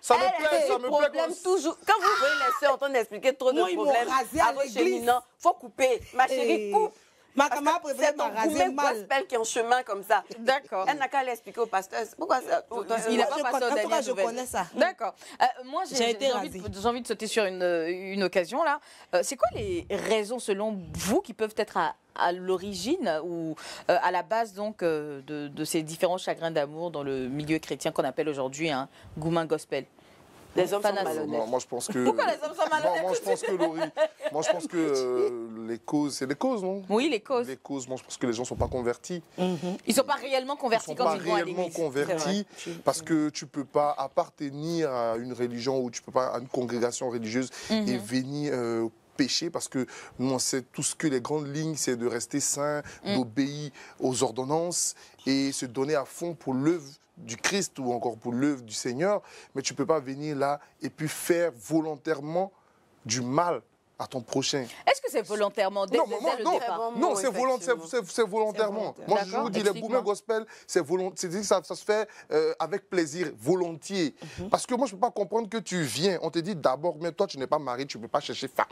Ça me plaît, ça me plaît. Toujours. Quand vous voyez les soeurs en train d'expliquer trop de problèmes à vos cheminants, il faut couper. Ma chérie, coupe. Ma camarade préférée m'a rasé mal. Gospel qui est en chemin comme ça. D'accord. Elle n'a qu'à l'expliquer au pasteur. Pourquoi ça? Il n'a pas passé aux dernières nouvelles. Je connais ça. D'accord. Moi, j'ai envie de sauter sur une occasion là. C'est quoi les raisons, selon vous, qui peuvent être à l'origine ou à la base donc de ces différents chagrins d'amour dans le milieu chrétien qu'on appelle aujourd'hui un Goumin gospel? Les hommes sont malhonnêtes. Moi, je pense que... Pourquoi les hommes sont malhonnêtes? Moi, je pense que, Laurie, je pense que les causes, c'est les causes, non? Oui, les causes. Les causes, moi, je pense que les gens ne sont pas convertis. Ils ne sont pas réellement convertis quand ils vont à l'église. Ils ne sont pas réellement convertis parce que tu ne peux pas appartenir à une religion ou tu ne peux pas à une congrégation religieuse et venir... pécher, parce que nous on sait tout ce que les grandes lignes, c'est de rester saint, d'obéir aux ordonnances et se donner à fond pour l'œuvre du Christ ou encore pour l'œuvre du Seigneur, mais tu ne peux pas venir là et puis faire volontairement du mal à ton prochain. Est-ce que c'est volontairement dès le départ? Non, c'est volontairement. Moi, je vous dis, les Goumin gospel, ça se fait avec plaisir, volontiers. Parce que moi, je ne peux pas comprendre que tu viens, on te dit d'abord, mais toi, tu n'es pas marié, tu ne peux pas chercher femme.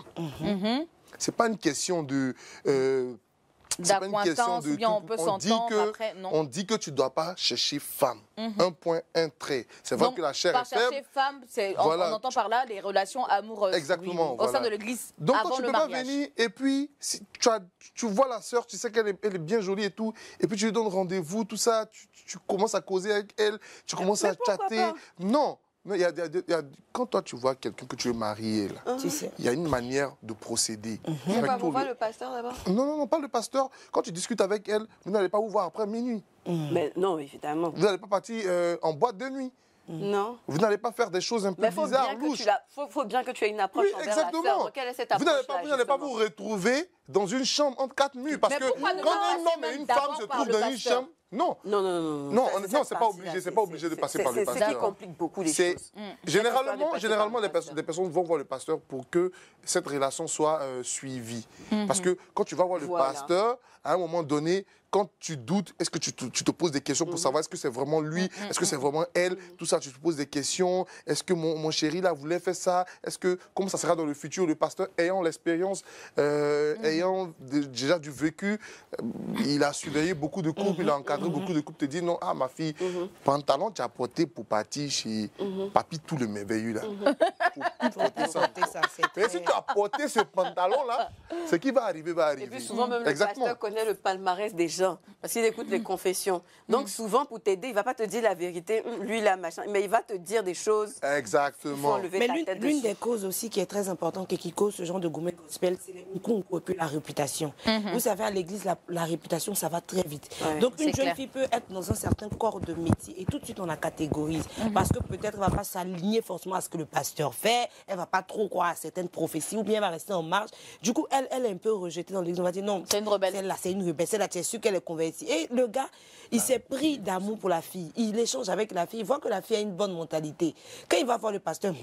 C'est pas une question de... d'acquaintance, ou bien on peut s'entendre après, non. On dit que tu ne dois pas chercher femme. Un point, un trait. C'est vrai que la chair est faible. Chercher femme, on entend par là les relations amoureuses. Exactement. Au sein de l'église. Donc avant quand tu le peux mariage. pas venir et puis si tu vois la sœur, tu sais qu'elle est bien jolie et tout, et puis tu lui donnes rendez-vous, tout ça, tu commences à causer avec elle, tu commences à chatter. Non. Non, quand toi tu vois quelqu'un que tu veux marier, là, il y a une manière de procéder. Vous voir le pasteur d'abord? Non, pas le pasteur. Quand tu discutes avec elle, vous n'allez pas vous voir après minuit. Mais non, évidemment. Vous n'allez pas partir en boîte de nuit. Non. Vous n'allez pas faire des choses un peu bizarres, louches. Faut bien que tu aies une approche envers la sœur. Quelle est cette approche-là? Vous n'allez pas vous retrouver dans une chambre entre quatre murs. Parce que quand un homme et une femme se trouvent dans une chambre... Non, c'est pas obligé, de passer par le pasteur. C'est ça qui complique beaucoup les choses. Généralement, des personnes vont voir le pasteur pour que cette relation soit suivie. Parce que quand tu vas voir le pasteur, à un moment donné, quand tu doutes, est-ce que tu te poses des questions pour savoir est-ce que c'est vraiment lui, est-ce que c'est vraiment elle, tout ça, tu te poses des questions. Est-ce que mon chéri là voulait faire ça? Comment ça sera dans le futur? Le pasteur ayant l'expérience, ayant déjà du vécu, il a surveillé beaucoup de couples, il a encadré beaucoup de couples, te dit non, ma fille, pantalon tu as porté pour partir chez papy tout le merveilleux là. Mais si tu as porté ce pantalon là, ce qui va arriver va arriver. Et puis souvent même le pasteur connaît le palmarès des gens parce qu'il écoute les confessions. Donc souvent pour t'aider, il va pas te dire la vérité, lui là machin, mais il va te dire des choses. Exactement. Mais l'une des causes aussi qui est très importante et qui cause ce genre de Goumin gospel, c'est la réputation. Vous savez, à l'église, la réputation, ça va très vite. Donc une jeune fille peut être dans un certain corps de métier et tout de suite on la catégorise parce que peut-être elle va pas s'aligner forcément à ce que le pasteur fait, elle va pas trop croire à certaines prophéties ou bien elle va rester en marge. Du coup, elle est un peu rejetée dans l'église. On va dire non, c'est une rebelle. Celle-là, c'est une rebelle. Celle-là, tu es sûr qu'elle est convertie. Et le gars, il s'est pris d'amour pour la fille. Il échange avec la fille. Il voit que la fille a une bonne mentalité. Quand il va voir le pasteur,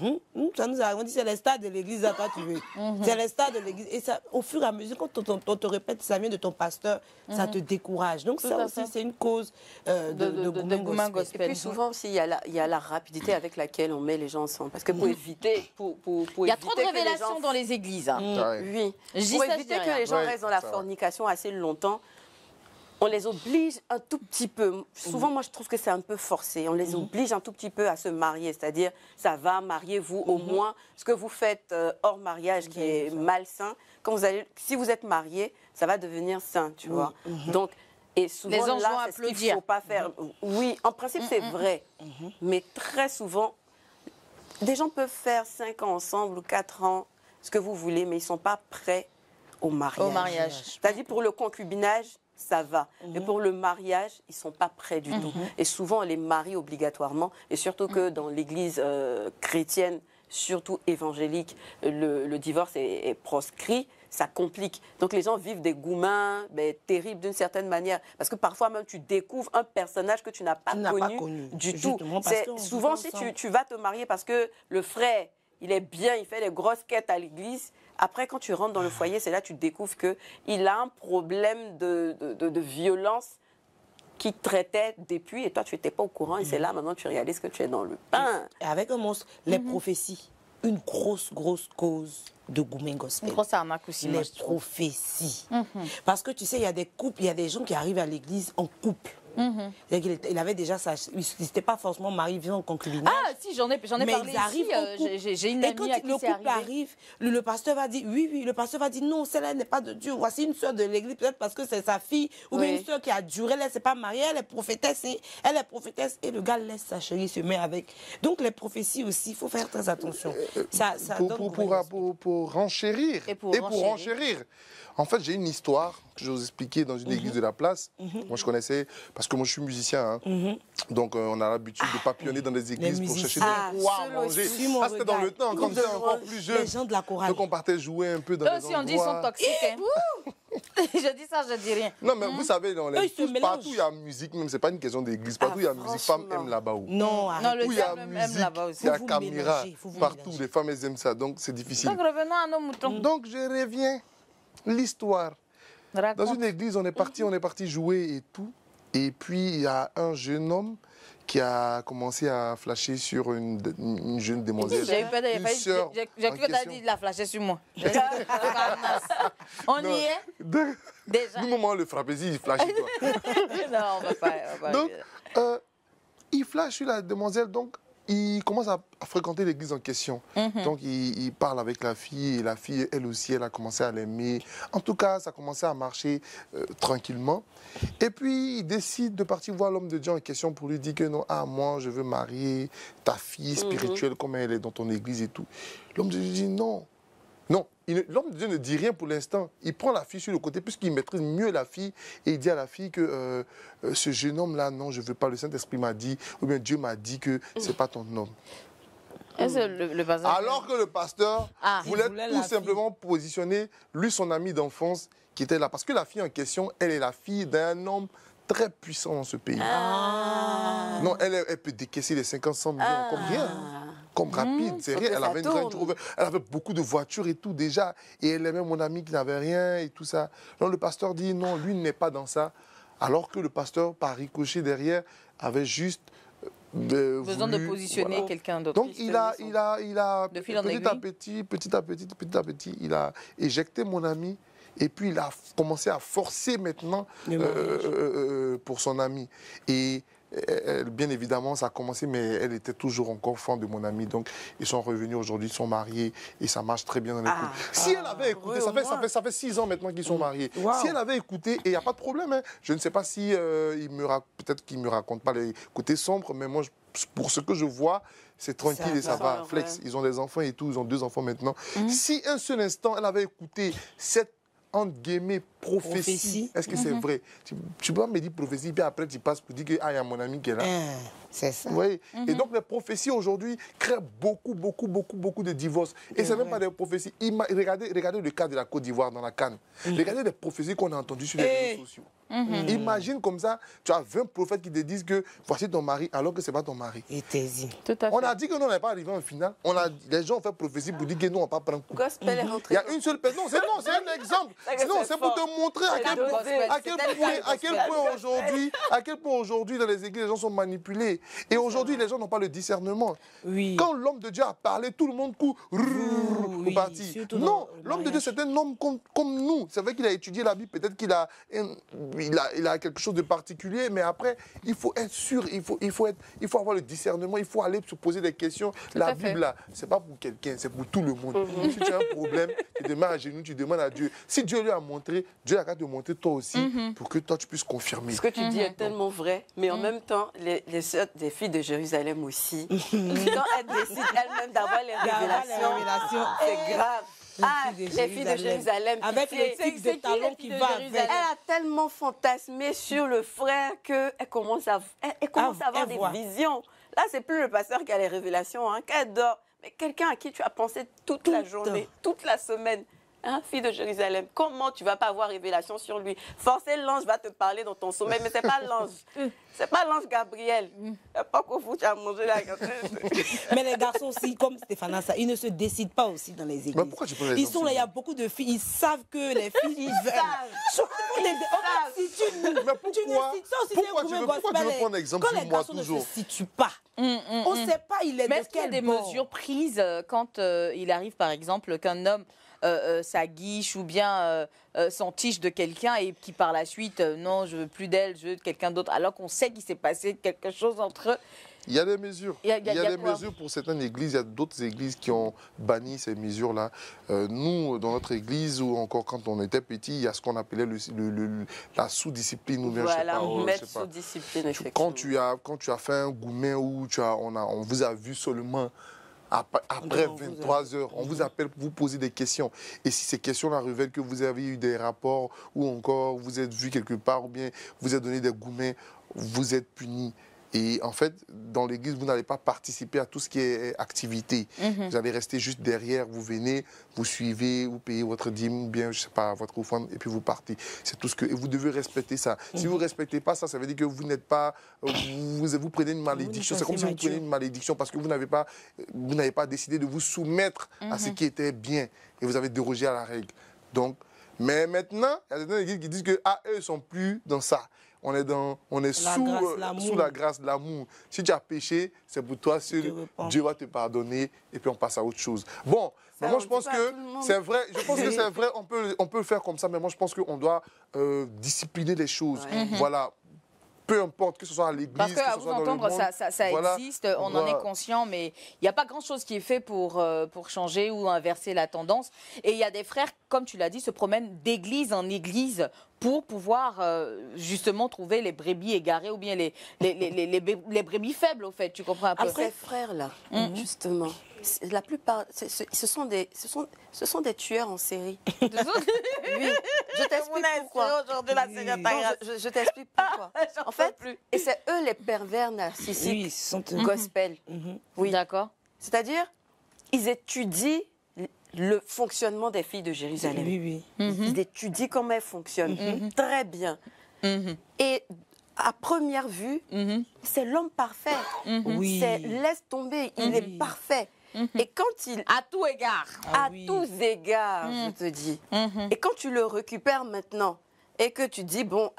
ça nous a dit c'est les stars de l'église à toi tu veux. C'est les stars de l'église. Et ça, au fur et à mesure, quand on te répète, ça vient de ton pasteur, ça te décourage. Donc ça aussi, c'est une cause de Goumin gospel. Et puis souvent aussi, il y a la rapidité avec laquelle on met les gens ensemble. Parce que pour éviter... il y a trop de révélations dans les églises. Oui. Pour éviter que les gens restent dans la fornication assez longtemps, on les oblige un tout petit peu. Souvent, moi, je trouve que c'est un peu forcé. On les oblige un tout petit peu à se marier. C'est-à-dire, ça va, mariez-vous au moins. Ce que vous faites hors mariage qui est malsain, si vous êtes marié, ça va devenir sain, tu vois. Donc, et souvent, les là, c'est ce qu'il ne faut pas faire. Oui, en principe, c'est vrai. Mais très souvent, des gens peuvent faire 5 ans ensemble ou 4 ans, ce que vous voulez, mais ils ne sont pas prêts au mariage. C'est-à-dire, pour le concubinage, ça va. Mais pour le mariage, ils ne sont pas prêts du tout. Et souvent, on les marie obligatoirement. Et surtout que dans l'église chrétienne, surtout évangélique, le divorce est proscrit. Ça complique. Donc les gens vivent des Goumins terribles d'une certaine manière. Parce que parfois même tu découvres un personnage que tu n'as pas connu du tout. Souvent si tu vas te marier parce que le frère, il est bien, il fait les grosses quêtes à l'église, Après, quand tu rentres dans le foyer, c'est là que tu découvres qu'il a un problème de violence qui traitait depuis et toi, tu n'étais pas au courant. Et c'est là, maintenant, tu réalises que tu es dans le pain. Et avec un monstre, les prophéties, une grosse cause de Goumé Gospel. Une grosse arnaque aussi, moi, Les je trouve. prophéties. Parce que tu sais, il y a des couples, il y a des gens qui arrivent à l'église en couple. C'est-à-dire qu'il avait déjà ça, il n'était pas forcément marié, vivant en concubinage. Ah, si, j'en ai Mais parlé ils arrivent ici. en couple. J'ai une Et amie quand à qui le c'est couple arrivé. arrive, le pasteur va dire, oui, le pasteur va dire, non, celle-là n'est pas de Dieu. Voici une sœur de l'église, peut-être parce que c'est sa fille, ou bien Oui. une sœur qui a duré, elle ne s'est pas mariée, elle est prophétesse, et le gars laisse sa chérie se met avec. Donc les prophéties aussi, il faut faire très attention. Ça donne Pour renchérir. Et pour renchérir. En fait, j'ai une histoire que je vais vous expliquer dans une église de la place. Moi, je connaissais, parce que moi, je suis musicien. Hein. Donc, on a l'habitude de papillonner dans des églises pour chercher de quoi manger. Moi, C'était dans le temps, quand j'étais encore plus jeune. Les gens de la chorale. Donc, on partait jouer un peu dans Eux les aussi, on endroits. dit ils sont toxiques. Hein. Je dis ça, je dis rien. Non, mais vous savez, dans les, Eux, ils se mélangent. partout, il y a musique, même, c'est pas une question d'église. Partout, il y a musique, femmes aiment là-bas. Non, Non, le Où il y a diable même musique, là-bas aussi. il y a Faut vous caméra. mélanger, faut vous Partout, mélanger. les femmes, elles aiment ça. Donc, c'est difficile. Donc, revenons à nos moutons. Donc, je reviens. L'histoire. Dans Raconte. une église, on est parti jouer et tout. Et puis, il y a un jeune homme qui a commencé à flasher sur une jeune demoiselle. J'ai eu peur, Une sœur j'ai en cru que tu as question. dit de la flasher sur moi. On Non. y est De- déjà. Du moment où on le frappait, il flashait. Quoi. Non, on va pas. Donc, il flash sur la demoiselle, donc il commence à fréquenter l'église en question. Donc, il parle avec la fille, et la fille, elle aussi, elle a commencé à l'aimer. En tout cas, ça a commencé à marcher tranquillement. Et puis, il décide de partir voir l'homme de Dieu en question pour lui dire que non, moi, je veux marier ta fille spirituelle comme elle est dans ton église et tout. L'homme de Dieu dit non. Non, l'homme de Dieu ne dit rien pour l'instant. Il prend la fille sur le côté puisqu'il maîtrise mieux la fille et il dit à la fille que ce jeune homme-là, non, je ne veux pas. Le Saint-Esprit m'a dit, ou bien Dieu m'a dit que ce n'est pas ton homme. Est-ce que le bazar. Alors que le pasteur voulait Il voulait tout la simplement positionner, lui, son ami d'enfance, qui était là. Parce que la fille en question, elle est la fille d'un homme très puissant dans ce pays. Non, elle peut décaisser les 50-100 millions comme rien. Comme rapide, c'est faut rien. que Elle ça avait une Range tourne. Rover, elle avait beaucoup de voitures et tout déjà. Et elle aimait mon ami qui n'avait rien et tout ça. Donc le pasteur dit non, lui n'est pas dans ça. Alors que le pasteur, par ricochet derrière, avait juste Besoin de voulu- positionner voilà. quelqu'un d'autre. Donc il a De fil en petit à petit, il a éjecté mon ami. Et puis il a commencé à forcer maintenant pour son ami. Et bien évidemment, ça a commencé, mais elle était toujours encore fan de mon ami. Donc, ils sont revenus aujourd'hui, ils sont mariés et ça marche très bien dans les couples. Si elle avait écouté, ça fait 6 ans maintenant qu'ils sont mariés. Si elle avait écouté, et il n'y a pas de problème, hein, je ne sais pas si peut-être qu'il ne me raconte pas les côtés sombres, mais moi, pour ce que je vois, c'est tranquille et ça va. Flex, ils ont des enfants et tout, ils ont 2 enfants maintenant. Si un seul instant, elle avait écouté cette entre guillemets, prophétie. Est-ce que c'est vrai? Tu peux pas me dire prophétie, puis après tu passes pour dire que il y a mon ami qui est là. C'est ça. Oui. Et donc les prophéties aujourd'hui créent beaucoup de divorces. Et c'est même pas des prophéties. Regardez le cas de la Côte d'Ivoire dans la CAN. Regardez les prophéties qu'on a entendues sur les réseaux sociaux. Imagine comme ça, tu as 20 prophètes qui te disent que voici ton mari, alors que c'est pas ton mari. Et t'hésites. On a dit que nous, on n'est pas arrivé en finale. Les gens ont fait prophétie pour dire que nous, on ne va pas prendre coup. Gospel est rentré. Il y a une seule personne. Non, c'est un exemple. Non, c'est pour te montrer à quel point aujourd'hui, dans les églises, les gens sont manipulés. Et aujourd'hui, les gens n'ont pas le discernement. Quand l'homme de Dieu a parlé, tout le monde court pour partir. Non, l'homme de Dieu, c'est un homme comme nous. C'est vrai qu'il a étudié la Bible, peut-être qu'il a quelque chose de particulier, mais après, il faut être sûr, il faut avoir le discernement, il faut aller se poser des questions. La Bible, là, c'est pas pour quelqu'un, c'est pour tout le monde. Si tu as un problème, tu te mets à genoux, tu demandes à Dieu. Si Dieu lui a montré, Dieu a qu'à te montrer toi aussi, pour que toi, tu puisses confirmer. Ce que tu dis est tellement vrai, mais en même temps, les sœurs des filles de Jérusalem aussi, quand elles décident elles-mêmes d'avoir les révélations, c'est grave. Les filles de Jérusalem. Avec le type de talon qui va avec. Elle a tellement fantasmé sur le frère qu'elle commence à avoir des visions. Là, c'est plus le pasteur qui a les révélations, hein, qu'elle dort. Mais quelqu'un à qui tu as pensé toute la journée, toute la semaine. Hein, fille de Jérusalem, comment tu vas pas avoir révélation sur lui? Forcément, l'ange va te parler dans ton sommeil, mais c'est pas l'ange. C'est pas l'ange Gabriel. Pas qu'au fout, tu as mangé la Mais les garçons aussi, comme Stéphana, ça, ils ne se décident pas aussi dans les églises. Mais pourquoi tu prends les Ils sont là, il y a beaucoup de filles, ils savent que les filles, ils veulent. Si tu ne cites ça aussi, pourquoi tu veux prendre l'exemple quand sur les moi garçons toujours? ne se situent pas, on ne sait pas, il est Mais de est-ce qu'il y a quel des bord. mesures prises quand il arrive, par exemple, qu'un homme s'aguiche ou bien s'entiche de quelqu'un et qui par la suite, non, je veux plus d'elle, je veux de quelqu'un d'autre, alors qu'on sait qu'il s'est passé quelque chose entre eux? Il y a des mesures. Il y a des quoi? mesures pour certaines églises. Il y a d'autres églises qui ont banni ces mesures-là. Nous, dans notre église, ou encore quand on était petit, il y a ce qu'on appelait la sous-discipline. Ou bien, voilà, mettre je sais pas. sous discipline, effectivement. Quand tu as fait un goumet où on vous a vu seulement après 23 heures, on vous appelle pour vous poser des questions. Et si ces questions-là révèlent que vous avez eu des rapports ou encore vous êtes vu quelque part ou bien vous êtes donné des gourmets, vous êtes puni. Et en fait, dans l'église, vous n'allez pas participer à tout ce qui est activité. Vous allez rester juste derrière, vous venez, vous suivez, vous payez votre dîme, ou bien, je sais pas, votre offrande, et puis vous partez. C'est tout ce que... Et vous devez respecter ça. Si vous ne respectez pas ça, ça veut dire que vous n'êtes pas... Vous prenez une malédiction. C'est comme si vous preniez une malédiction parce que vous n'avez pas décidé de vous soumettre à ce qui était bien. Et vous avez dérogé à la règle. Donc, mais maintenant, il y a des églises qui disent que, eux, ils ne sont plus dans ça. On est sous la grâce de l'amour. Si tu as péché, c'est pour toi seul. Dieu va te pardonner et puis on passe à autre chose. Bon, mais moi je pense que c'est vrai. Je pense que c'est vrai. On peut le faire comme ça, mais moi je pense qu'on doit discipliner les choses. Voilà. Peu importe que ce soit à l'église, parce qu'à que ce vous soit dans entendre, le monde, ça voilà, existe, on en est conscient, mais il n'y a pas grand-chose qui est fait pour changer ou inverser la tendance. Et il y a des frères, comme tu l'as dit, se promènent d'église en église pour pouvoir justement trouver les brebis égarées ou bien les brebis faibles, au fait. Tu comprends un peu? Ces frères-là, justement, la plupart, ce sont des tueurs en série. Oui, je t'explique pourquoi. Je t'explique pourquoi. En fait, et c'est eux les pervers narcissiques gospel. Oui, d'accord. C'est-à-dire, ils étudient le fonctionnement des filles de Jérusalem. Ils étudient comment elles fonctionnent. Très bien. Et à première vue, c'est l'homme parfait. Laisse tomber, il est parfait. Et quand il... À tout égard. À tous égards, je te dis. Et quand tu le récupères maintenant, et que tu dis, bon,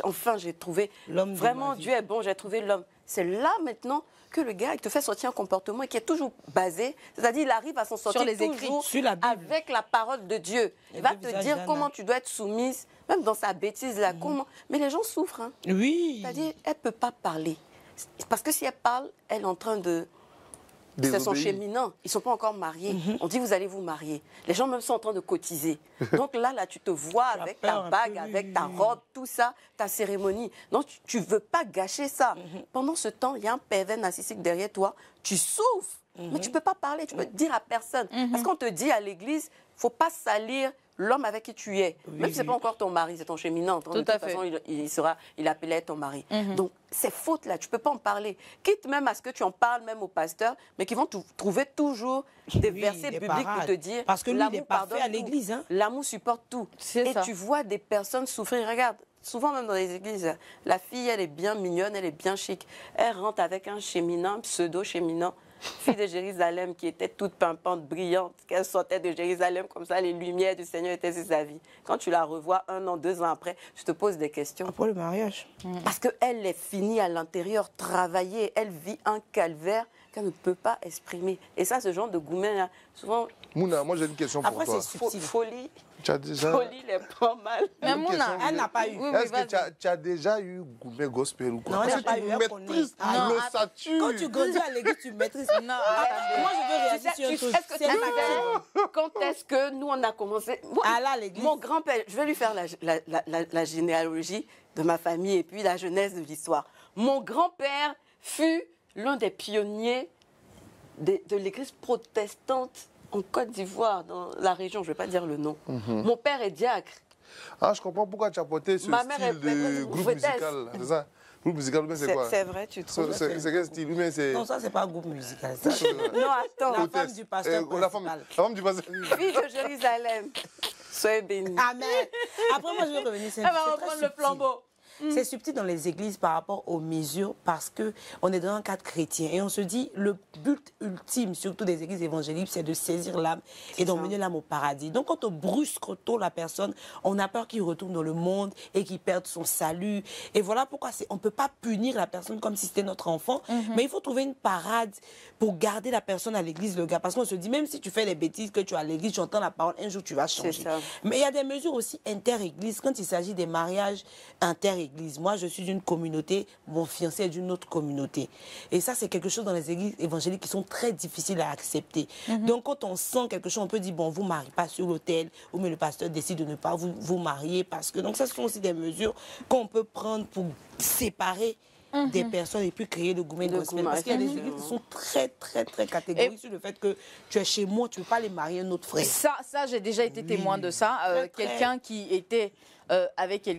enfin j'ai trouvé l'homme. Vraiment, Dieu est bon, j'ai trouvé l'homme. C'est là maintenant que le gars, il te fait sortir un comportement qui est toujours basé, c'est-à-dire il arrive à s'en sortir toujours avec la parole de Dieu. Il va te dire comment tu dois être soumise, même dans sa bêtise là, comment. Mais les gens souffrent. Hein. Oui. C'est-à-dire, elle ne peut pas parler. Parce que si elle parle, elle est en train de... C'est son cheminant. Ils ne sont pas encore mariés. On dit, vous allez vous marier. Les gens même sont en train de cotiser. Donc là, tu te vois avec ta bague, avec ta robe, tout ça, ta cérémonie. Donc, tu ne veux pas gâcher ça. Pendant ce temps, il y a un pervers narcissique derrière toi. Tu souffres, mais tu ne peux pas parler. Tu ne peux dire à personne. Parce qu'on te dit à l'église, il ne faut pas salir l'homme avec qui tu es. Même si ce n'est pas encore ton mari, c'est ton cheminant. De toute façon, il appelait ton mari. Donc, ces fautes-là, tu ne peux pas en parler. Quitte même à ce que tu en parles même au pasteur, mais qui vont trouver toujours des versets bibliques pour te dire... Parce que lui, il est parfait à l'église. Hein? L'amour supporte tout. Et tu vois des personnes souffrir. Regarde, souvent même dans les églises, la fille, elle est bien mignonne, elle est bien chic. Elle rentre avec un cheminant, pseudo-cheminant. Fille de Jérusalem qui était toute pimpante, brillante, qu'elle sortait de Jérusalem comme ça, les lumières du Seigneur étaient sur sa vie. Quand tu la revois 1 an, 2 ans après, tu te poses des questions. Après le mariage. Parce qu'elle est finie à l'intérieur, travaillée, elle vit un calvaire qu'elle ne peut pas exprimer. Et ça, ce genre de gourmet, souvent... Mouna, moi j'ai une question pour toi. Après, c'est subtil. Folie. Tu as déjà... Folie, les prend mal. Mais Mouna, elle n'a pas eu. Est-ce que tu as déjà eu gourmet gospel ou quoi? Non, elle n'a pas eu. Maîtrise le statut. Quand tu grandis à l'église, tu maîtrises. Non, moi, je veux réagir sur une chose. Quand est-ce que nous, on a commencé... Mon grand-père, je vais lui faire la généalogie de ma famille et puis la jeunesse de l'histoire. Mon grand-père fut l'un des pionniers de l'église protestante en Côte d'Ivoire, dans la région, je ne vais pas dire le nom. Mon père est diacre. Ah, je comprends pourquoi tu as porté ce style de groupe musical. C'est ça? Groupe musical, mais c'est quoi? C'est vrai, tu trouves? C'est quel style? Mais c'est... Non, ça, c'est pas un groupe musical. Ça, Non, attends. la femme du pasteur la principal. femme du pasteur. Fille de Jérusalem, soyez bénis. Amen. Après, moi, je vais revenir. Elle va reprendre le flambeau. C'est subtil dans les églises par rapport aux mesures parce qu'on est dans un cadre chrétien et on se dit le but ultime, surtout des églises évangéliques, c'est de saisir l'âme et d'emmener l'âme au paradis. Donc quand on brusque trop la personne, on a peur qu'il retourne dans le monde et qu'il perde son salut. Et voilà pourquoi on ne peut pas punir la personne comme si c'était notre enfant, mais il faut trouver une parade pour garder la personne à l'église, le gars. Parce qu'on se dit, même si tu fais des bêtises, que tu es à l'église, tu entends la parole, un jour tu vas changer. Mais il y a des mesures aussi inter-églises quand il s'agit des mariages inter-églises. Moi, je suis d'une communauté, mon fiancé est d'une autre communauté. Et ça, c'est quelque chose dans les églises évangéliques qui sont très difficiles à accepter. Donc, quand on sent quelque chose, on peut dire, bon, vous ne mariez pas sur l'autel, ou mais le pasteur décide de ne pas vous marier parce que... Donc, ça, ce sont aussi des mesures qu'on peut prendre pour séparer des personnes et puis créer le gourmet gospel. Parce qu'il y a des églises qui sont très, très, très catégoriques sur le fait que tu es chez moi, tu ne peux pas aller marier un autre frère. Ça j'ai déjà été témoin de ça. Quelqu'un qui était avec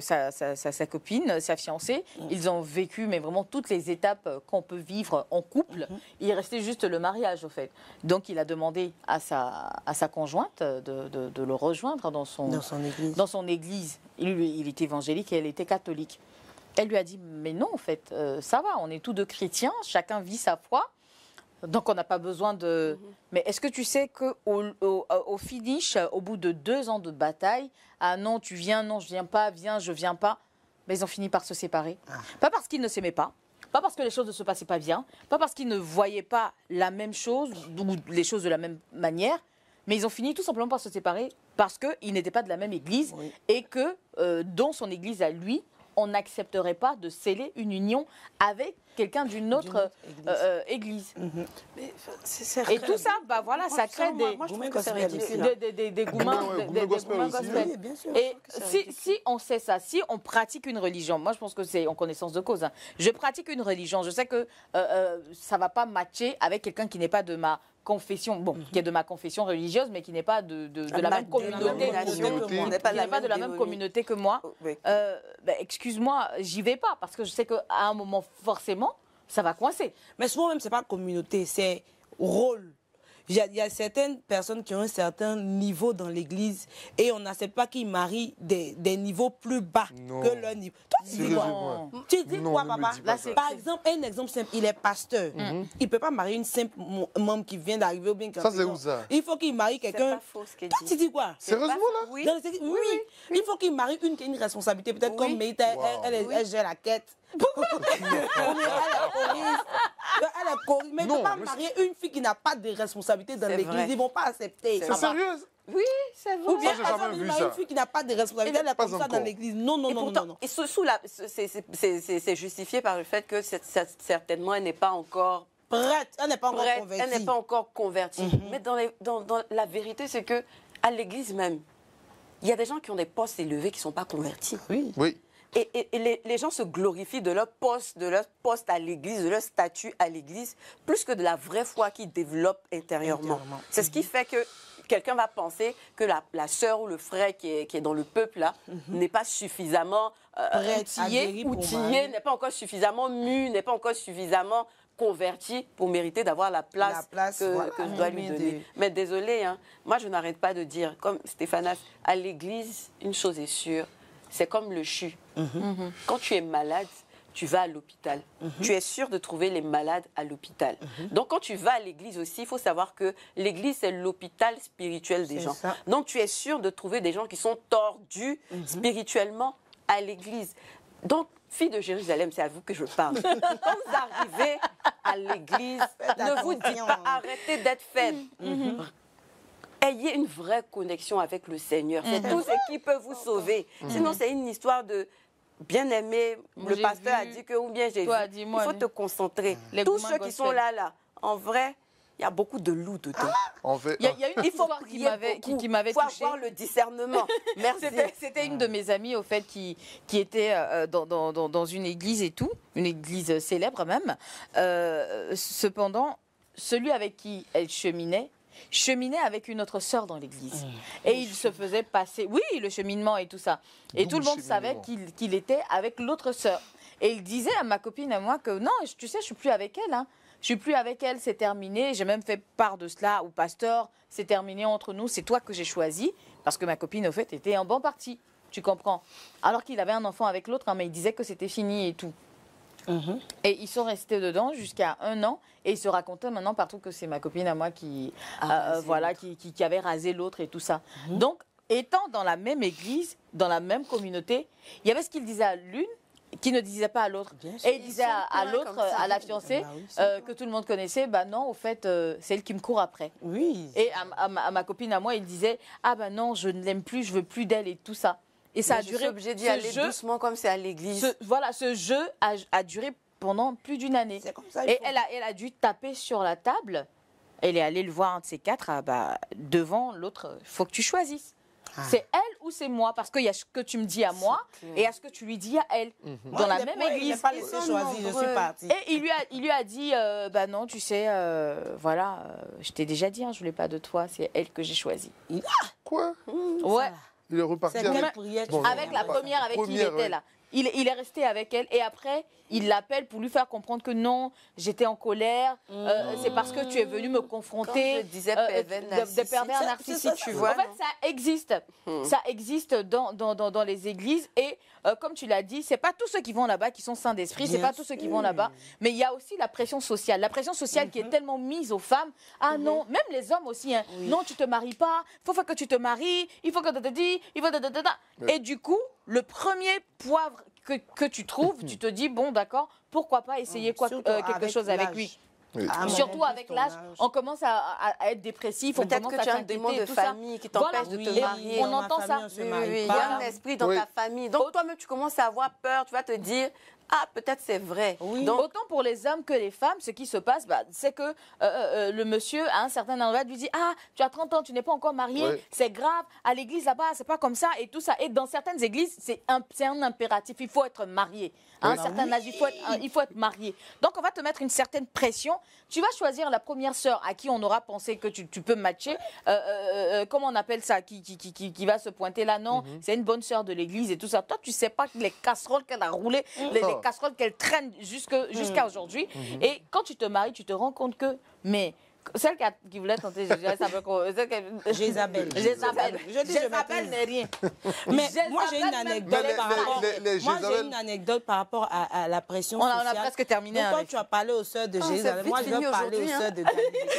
sa copine, sa fiancée, ils ont vécu mais vraiment toutes les étapes qu'on peut vivre en couple. Il restait juste le mariage, au fait. Donc, il a demandé à sa conjointe de le rejoindre dans son église. Il était évangélique et elle était catholique. Elle lui a dit, mais non, en fait, ça va, on est tous deux chrétiens, chacun vit sa foi, donc on n'a pas besoin de... Mais est-ce que tu sais qu'au finish, au bout de 2 ans de bataille, ah non, tu viens, non, je viens pas, viens, je viens pas, mais ils ont fini par se séparer. Pas parce qu'ils ne s'aimaient pas parce que les choses ne se passaient pas bien, pas parce qu'ils ne voyaient pas la même chose, ou les choses de la même manière, mais ils ont fini tout simplement par se séparer parce qu'ils n'étaient pas de la même église et que dans son église à lui, on n'accepterait pas de sceller une union avec quelqu'un d'une autre église. Et tout ça, bah voilà, ça crée des gourmets gospel. Et si on sait ça, si on pratique une religion, moi je pense que c'est en connaissance de cause. Je pratique une religion, je sais que ça va pas matcher avec quelqu'un qui n'est pas de ma confession, qui est de ma confession religieuse, mais qui n'est pas de la même communauté, qui n'est pas de la même communauté que moi. Excuse-moi, j'y vais pas parce que je sais qu'à un moment forcément ça va coincer. Mais souvent même c'est pas communauté, c'est rôle. Il y a certaines personnes qui ont un certain niveau dans l'église et on n'accepte pas qu'ils marient des niveaux plus bas que leur niveau. Toi, tu dis quoi? Tu dis quoi, papa? Par exemple, un exemple simple, il est pasteur. Il ne peut pas marier une simple membre qui vient d'arriver ou bien qui... Ça, c'est où ça? Il faut qu'il marie quelqu'un... Toi, tu dis quoi? Sérieusement, là? Oui. Il faut qu'il marie une qui a une responsabilité. Peut-être comme Meïta, elle gère la quête. Elle est corrige. Mais il ne peut pas marier une fille qui n'a pas de responsabilité dans l'église. Ils ne vont pas accepter. C'est sérieux? Oui, c'est vrai. Ou bien, une fille qui n'a pas de responsabilité, elle n'est pas comme ça dans l'église. Non. Et c'est justifié par le fait que certainement elle n'est pas encore prête. Elle n'est pas encore convertie. Elle n'est pas encore convertie. Mais dans la vérité, c'est que à l'église même, il y a des gens qui ont des postes élevés qui ne sont pas convertis. Oui. Et les gens se glorifient de leur poste à l'église, de leur statut à l'église, plus que de la vraie foi qu'ils développent intérieurement. C'est ce qui fait que quelqu'un va penser que la sœur ou le frère qui est dans le peuple là n'est pas suffisamment outillé, n'est pas encore suffisamment mu, n'est pas encore suffisamment converti pour mériter d'avoir la place que je dois lui donner. Mais désolé, moi je n'arrête pas de dire, comme Stéphanas, à l'église, une chose est sûre, c'est comme le CHU. Quand tu es malade, tu vas à l'hôpital. Tu es sûr de trouver les malades à l'hôpital. Donc, quand tu vas à l'église aussi, il faut savoir que l'église, c'est l'hôpital spirituel des gens. Donc, tu es sûr de trouver des gens qui sont tordus spirituellement à l'église. Donc, fille de Jérusalem, c'est à vous que je parle. Quand vous arrivez à l'église, ne vous dites pas arrêtez d'être faible. Ayez une vraie connexion avec le Seigneur. C'est tout ce qui peut vous sauver. Sinon, c'est une histoire de bien-aimé. Le pasteur a dit que, ou bien j'ai vu. Il faut te concentrer. Tous ceux qui sont là, en vrai, il y a beaucoup de loups dedans. Il y a une histoire qui m'avait touchée. Il faut avoir le discernement. Merci. C'était une de mes amies, au fait, qui était dans une église et tout, une église célèbre même. Cependant, celui avec qui elle cheminait avec une autre sœur dans l'église. Et il se faisait passer... Oui, le cheminement et tout ça. Et tout le monde savait qu'il était avec l'autre sœur. Et il disait à ma copine, à moi, que non, tu sais, je suis plus avec elle. Hein. Je suis plus avec elle, c'est terminé. J'ai même fait part de cela au pasteur. C'est terminé entre nous, c'est toi que j'ai choisi. Parce que ma copine, au fait, était en bon parti. Tu comprends? Alors qu'il avait un enfant avec l'autre, hein, mais il disait que c'était fini et tout. Et ils sont restés dedans jusqu'à 1 an. Et ils se racontaient maintenant partout que c'est ma copine à moi qui avait rasé l'autre et tout ça. Donc, étant dans la même église, dans la même communauté, il y avait ce qu'il disait à l'une qui ne disait pas à l'autre. Et il disait à l'autre, à la fiancée, que tout le monde connaissait, bah non, au fait, c'est elle qui me court après. Oui. Et à ma copine, à moi, il disait, ah ben non, je ne l'aime plus, je veux plus d'elle et tout ça. Et ça a duré. Je suis obligée d'y aller doucement comme c'est à l'église. Ce jeu a duré pendant plus d'1 année. C'est comme ça. Et elle a dû taper sur la table. Elle est allée le voir, un de ces quatre, devant l'autre, il faut que tu choisisses. C'est elle ou c'est moi? Parce qu'il y a ce que tu me dis à moi et il y a ce que tu lui dis à elle. Dans la même église. Il n'a pas laissé choisir, je suis partie. Et il lui a dit, bah non, tu sais, je t'ai déjà dit, hein, je voulais pas de toi, c'est elle que j'ai choisie. Quoi? Ouais. Il est reparti avec la première avec qui il était là. Il est resté avec elle et après, il l'appelle pour lui faire comprendre que non, j'étais en colère, c'est parce que tu es venu me confronter. Quand je disais de pervers narcissiques, tu vois. En fait, ça existe. Ça existe dans les églises et comme tu l'as dit, c'est pas tous ceux qui vont là-bas qui sont saints d'esprit, c'est pas tous ceux qui vont là-bas, mais il y a aussi la pression sociale. La pression sociale qui est tellement mise aux femmes. Ah non, même les hommes aussi. Hein. Non, tu te maries pas, il faut que tu te maries, il faut que Et du coup, le premier poivre que tu trouves, tu te dis, bon, d'accord, pourquoi pas essayer quelque chose avec lui. Oui. Surtout avec l'âge, on commence à être dépressif. Peut-être que tu as un démon de famille qui t'empêche de te marier. On entend ça. Il y a un esprit dans ta famille. Donc toi-même, tu commences à avoir peur. Tu vas te dire, ah, peut-être c'est vrai. Oui. Donc, autant pour les hommes que les femmes, ce qui se passe, c'est que le monsieur, à un certain endroit, lui dit, ah, tu as 30 ans, tu n'es pas encore marié, c'est grave, à l'église là-bas, c'est pas comme ça, et tout ça. Et dans certaines églises, c'est un impératif, il faut être marié. À un certain âge, il faut être marié. Donc, on va te mettre une certaine pression. Tu vas choisir la première sœur à qui on aura pensé que tu peux matcher. Comment on appelle ça, qui va se pointer là, non, c'est une bonne sœur de l'église et tout ça. Toi, tu sais pas que les casseroles qu'elle a roulées, les casseroles qu'elle traîne jusqu'à aujourd'hui. Et quand tu te maries, tu te rends compte que, mais celle qui voulait tenter, Jézabel. Jézabel n'est rien. Mais moi, j'ai une anecdote par rapport à la pression sociale. On a presque terminé. Donc, quand tu as parlé aux sœurs de Jérusalem, moi, je vais parler aux sœurs de Galilée.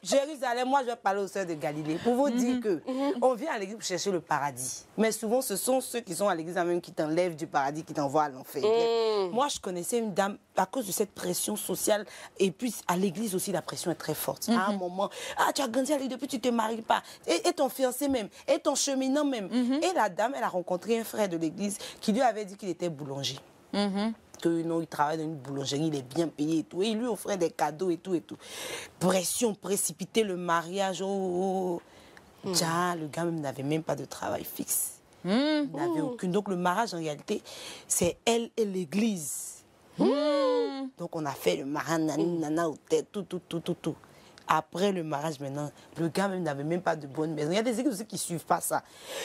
Jérusalem, moi je vais parler aux sœurs de Galilée pour vous dire que on vient à l'église pour chercher le paradis. Mais souvent, ce sont ceux qui sont à l'église même qui t'enlèvent du paradis, qui t'envoient à l'enfer. Moi, je connaissais une dame, à cause de cette pression sociale, et puis à l'église aussi, la pression est très forte. À un moment, ah, tu as grandi à l'église depuis, tu ne te maries pas. Et ton fiancé même, et ton cheminant même. Et la dame, elle a rencontré un frère de l'église qui lui avait dit qu'il était boulanger. Que non, il travaille dans une boulangerie, il est bien payé et tout. Et il lui offrait des cadeaux et tout et tout. Pression, précipiter le mariage. Tiens, le gars même n'avait même pas de travail fixe. Il n'avait aucune. Donc le mariage, en réalité, c'est elle et l'église. Donc on a fait le mariage, nana, au tête, tout. Après le mariage, maintenant, le gars même n'avait même pas de bonne maison. Il y a des églises aussi qui ne suivent pas ça.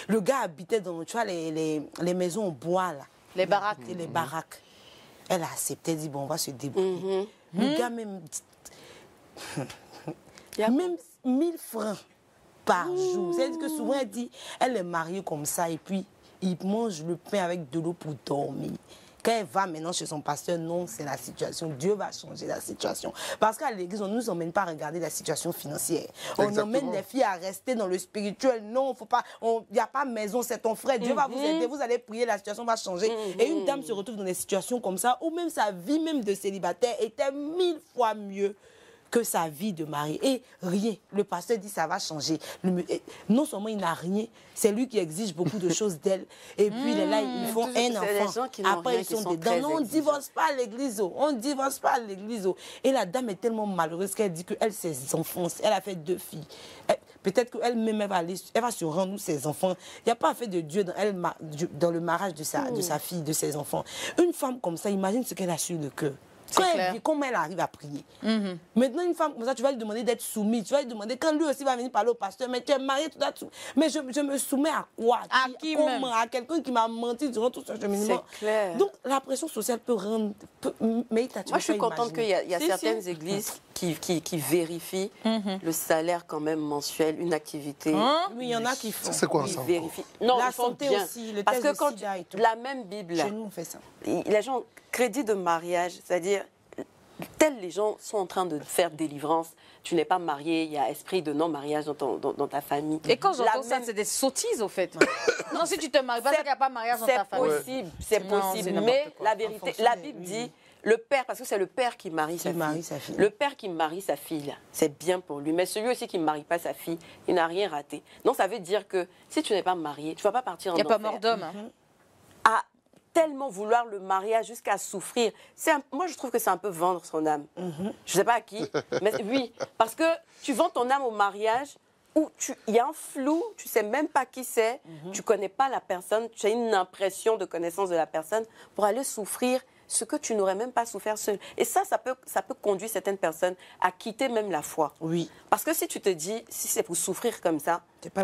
Le gars habitait dans, tu vois, les maisons en bois, là. Les baraques. Les baraques. Elle a accepté, dit, bon, on va se débrouiller. Le gars même... Il y a même 1000 francs par jour. C'est-à-dire que souvent, elle dit, elle est mariée comme ça, et puis, il mange le pain avec de l'eau pour dormir. Quand elle va maintenant chez son pasteur, non, c'est la situation. Dieu va changer la situation. Parce qu'à l'église, on ne nous emmène pas à regarder la situation financière. On emmène les filles à rester dans le spirituel. Non, faut pas. Il n'y a pas maison, c'est ton frère. Dieu va vous aider, vous allez prier, la situation va changer. Et une dame se retrouve dans des situations comme ça, où même sa vie même de célibataire était 1000 fois mieux que sa vie de mari. Et rien. Le pasteur dit ça va changer. Non seulement il n'a rien, c'est lui qui exige beaucoup de choses d'elle. Et puis il est là, ils font un enfant. Après ils sont dedans. Non, on ne divorce pas à l'église. On ne divorce pas à l'église. Et la dame est tellement malheureuse qu'elle dit qu'elle, ses enfants, elle a fait 2 filles. Peut-être qu'elle-même, elle va se rendre où ses enfants. Il n'y a pas fait de Dieu dans le mariage de sa fille, de ses enfants. Une femme comme ça, imagine ce qu'elle a sur le cœur. Comment elle arrive à prier. Maintenant, une femme comme ça, tu vas lui demander d'être soumise. Tu vas lui demander, quand lui aussi va venir parler au pasteur, mais tu es marié, tu dois te soumettre. Mais je me soumets à quoi? À qui même? Comment? À quelqu'un qui m'a menti durant tout ce cheminement. C'est clair. Donc, la pression sociale peut rendre... Mais moi, je suis contente qu'il y a certaines églises qui vérifient le salaire quand même mensuel, une activité. Oui, il y en a qui font. C'est quoi Ils ça? vérifient. Non, La ils font santé bien. aussi, le Parce test que de quand sida et tout. la même Bible, Chez nous, on fait ça. les gens, crédit de mariage, c'est-à-dire, tels les gens sont en train de faire délivrance, tu n'es pas marié, il y a esprit de non-mariage dans ta famille. Et quand j'entends La ça, même- c'est des sottises, au fait. Non, si tu te maries pas, c'est qu'il n'y a pas de mariage dans ta famille. C'est Non, possible, c'est n'importe mais quoi. la vérité, la Bible dit, le père, parce que c'est le père qui marie sa fille. Le père qui marie sa fille, là, c'est bien pour lui. Mais celui aussi qui ne marie pas sa fille, il n'a rien raté. Donc ça veut dire que si tu n'es pas marié, tu ne vas pas partir en Il n'y a enfer. pas mort d'homme. À tellement vouloir le mariage jusqu'à souffrir. Moi, je trouve que c'est un peu vendre son âme. Je ne sais pas à qui, mais oui. Parce que tu vends ton âme au mariage où il y a un flou, tu ne sais même pas qui c'est, tu ne connais pas la personne, tu as une impression de connaissance de la personne pour aller souffrir ce que tu n'aurais même pas souffert seul. Et ça peut conduire certaines personnes à quitter même la foi. Oui. Parce que si tu te dis, si c'est pour souffrir comme ça,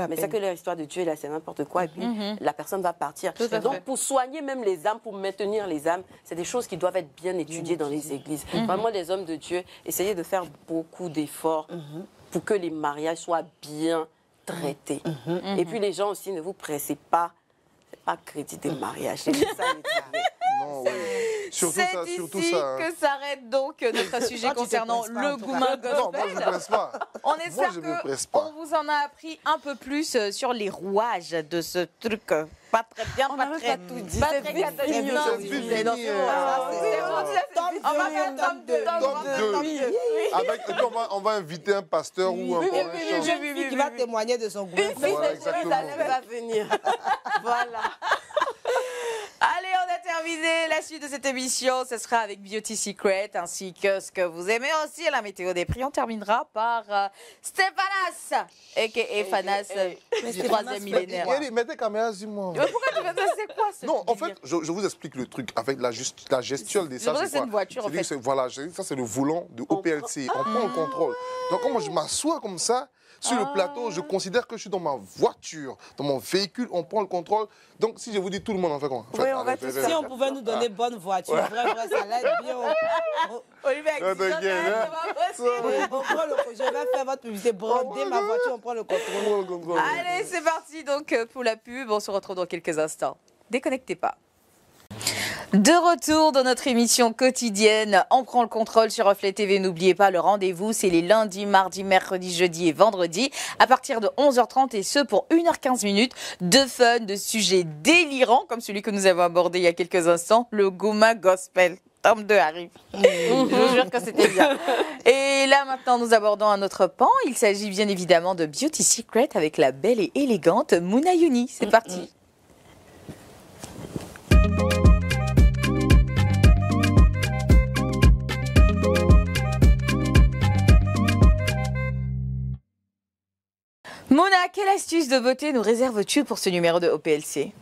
mais c'est que l'histoire de Dieu, là, c'est n'importe quoi, et puis la personne va partir. Donc, pour soigner même les âmes, pour maintenir les âmes, c'est des choses qui doivent être bien étudiées dans les églises. Vraiment, les hommes de Dieu, essayez de faire beaucoup d'efforts pour que les mariages soient bien traités. Et puis, les gens aussi, ne vous pressez pas. C'est pas crédit des mariages. C'est ça, les travaux. Non, oui. Surtout ça, surtout ici ça. que s'arrête donc notre sujet concernant le Gouma Gospel. Non, moi je ne presse pas. On Moi, espère je me presse pas. qu'on vous en a appris un peu plus sur les rouages de ce truc. Pas très bien, pas très tout dit. pas C'est très vite catastrophique. fini, Non, c'est oui, vite mais fini, non, on va faire tome 2. Tome 2. Avec, et puis on va inviter un pasteur ou un Une fille qui va témoigner de son gouvernement. Voilà, exactement. Ça va venir. Voilà. Allez, on a terminé la suite de cette émission. Ce sera avec Beauty Secret ainsi que ce que vous aimez aussi, la météo des prix. On terminera par Stéphanas, a.k.a. Fanas du 3e millénaire. Mettez caméra sur moi. Mais pourquoi tu fais ça? C'est quoi ce Non, en délire? fait, je vous explique le truc avec la gestuelle des C'est ça. pour ça que c'est quoi? une voiture, en C'est-à-dire fait. que voilà, ça c'est le volant de OPLC. On prend le contrôle. Donc, quand moi je m'assois comme ça, sur le plateau, je considère que je suis dans ma voiture, dans mon véhicule, on prend le contrôle. Donc, si je vous dis tout le monde en fait quoi? Oui, on va tous Si on pouvait nous donner bonne voiture, vrai, ça l'aide bien. Olivier, Non, t'inquiète, hein. Je vais faire votre publicité, brander ma voiture, on prend le contrôle. Allez, c'est parti donc pour la pub. On se retrouve dans quelques instants. Déconnectez pas. De retour dans notre émission quotidienne, on prend le contrôle sur Reflet TV. N'oubliez pas, le rendez-vous, c'est les lundis, mardis, mercredis, jeudis et vendredis, à partir de 11h30 et ce pour 1h15 minutes de fun, de sujets délirants, comme celui que nous avons abordé il y a quelques instants, le Gouma Gospel. Tome 2 arrive. Je vous jure que c'était bien. Et là, maintenant, nous abordons un autre pan. Il s'agit bien évidemment de Beauty Secret avec la belle et élégante Mouna Youni. C'est parti. Mona, quelle astuce de beauté nous réserves-tu pour ce numéro de OPLC?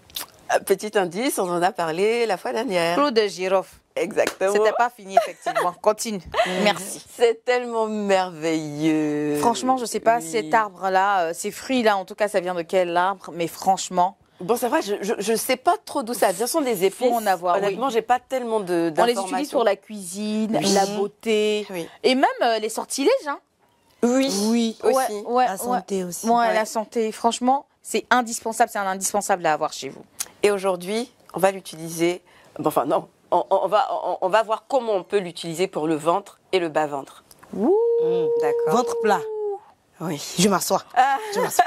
Petit indice, on en a parlé la fois dernière. Clou de girofle. Exactement. C'était pas fini, effectivement. Continue. Merci. C'est tellement merveilleux. Franchement, je sais pas, Oui. cet arbre-là, ces fruits-là, en tout cas, ça vient de quel arbre? Mais franchement, Bon, c'est vrai, je sais pas trop d'où ça vient. Ce sont des épices. Faut en avoir, Honnêtement, oui. j'ai pas tellement on d'informations. les utilise pour la cuisine, Oui. la beauté, Oui. et même les sortilèges. Hein. Oui. Oui, aussi. la santé aussi. Ouais, la santé. Franchement, c'est indispensable. C'est un indispensable à avoir chez vous. Et aujourd'hui, on va l'utiliser. Bon, enfin, non. On va voir comment on peut l'utiliser pour le ventre et le bas-ventre. D'accord. Ventre plat. Oui. Je m'assois. Je m'assois.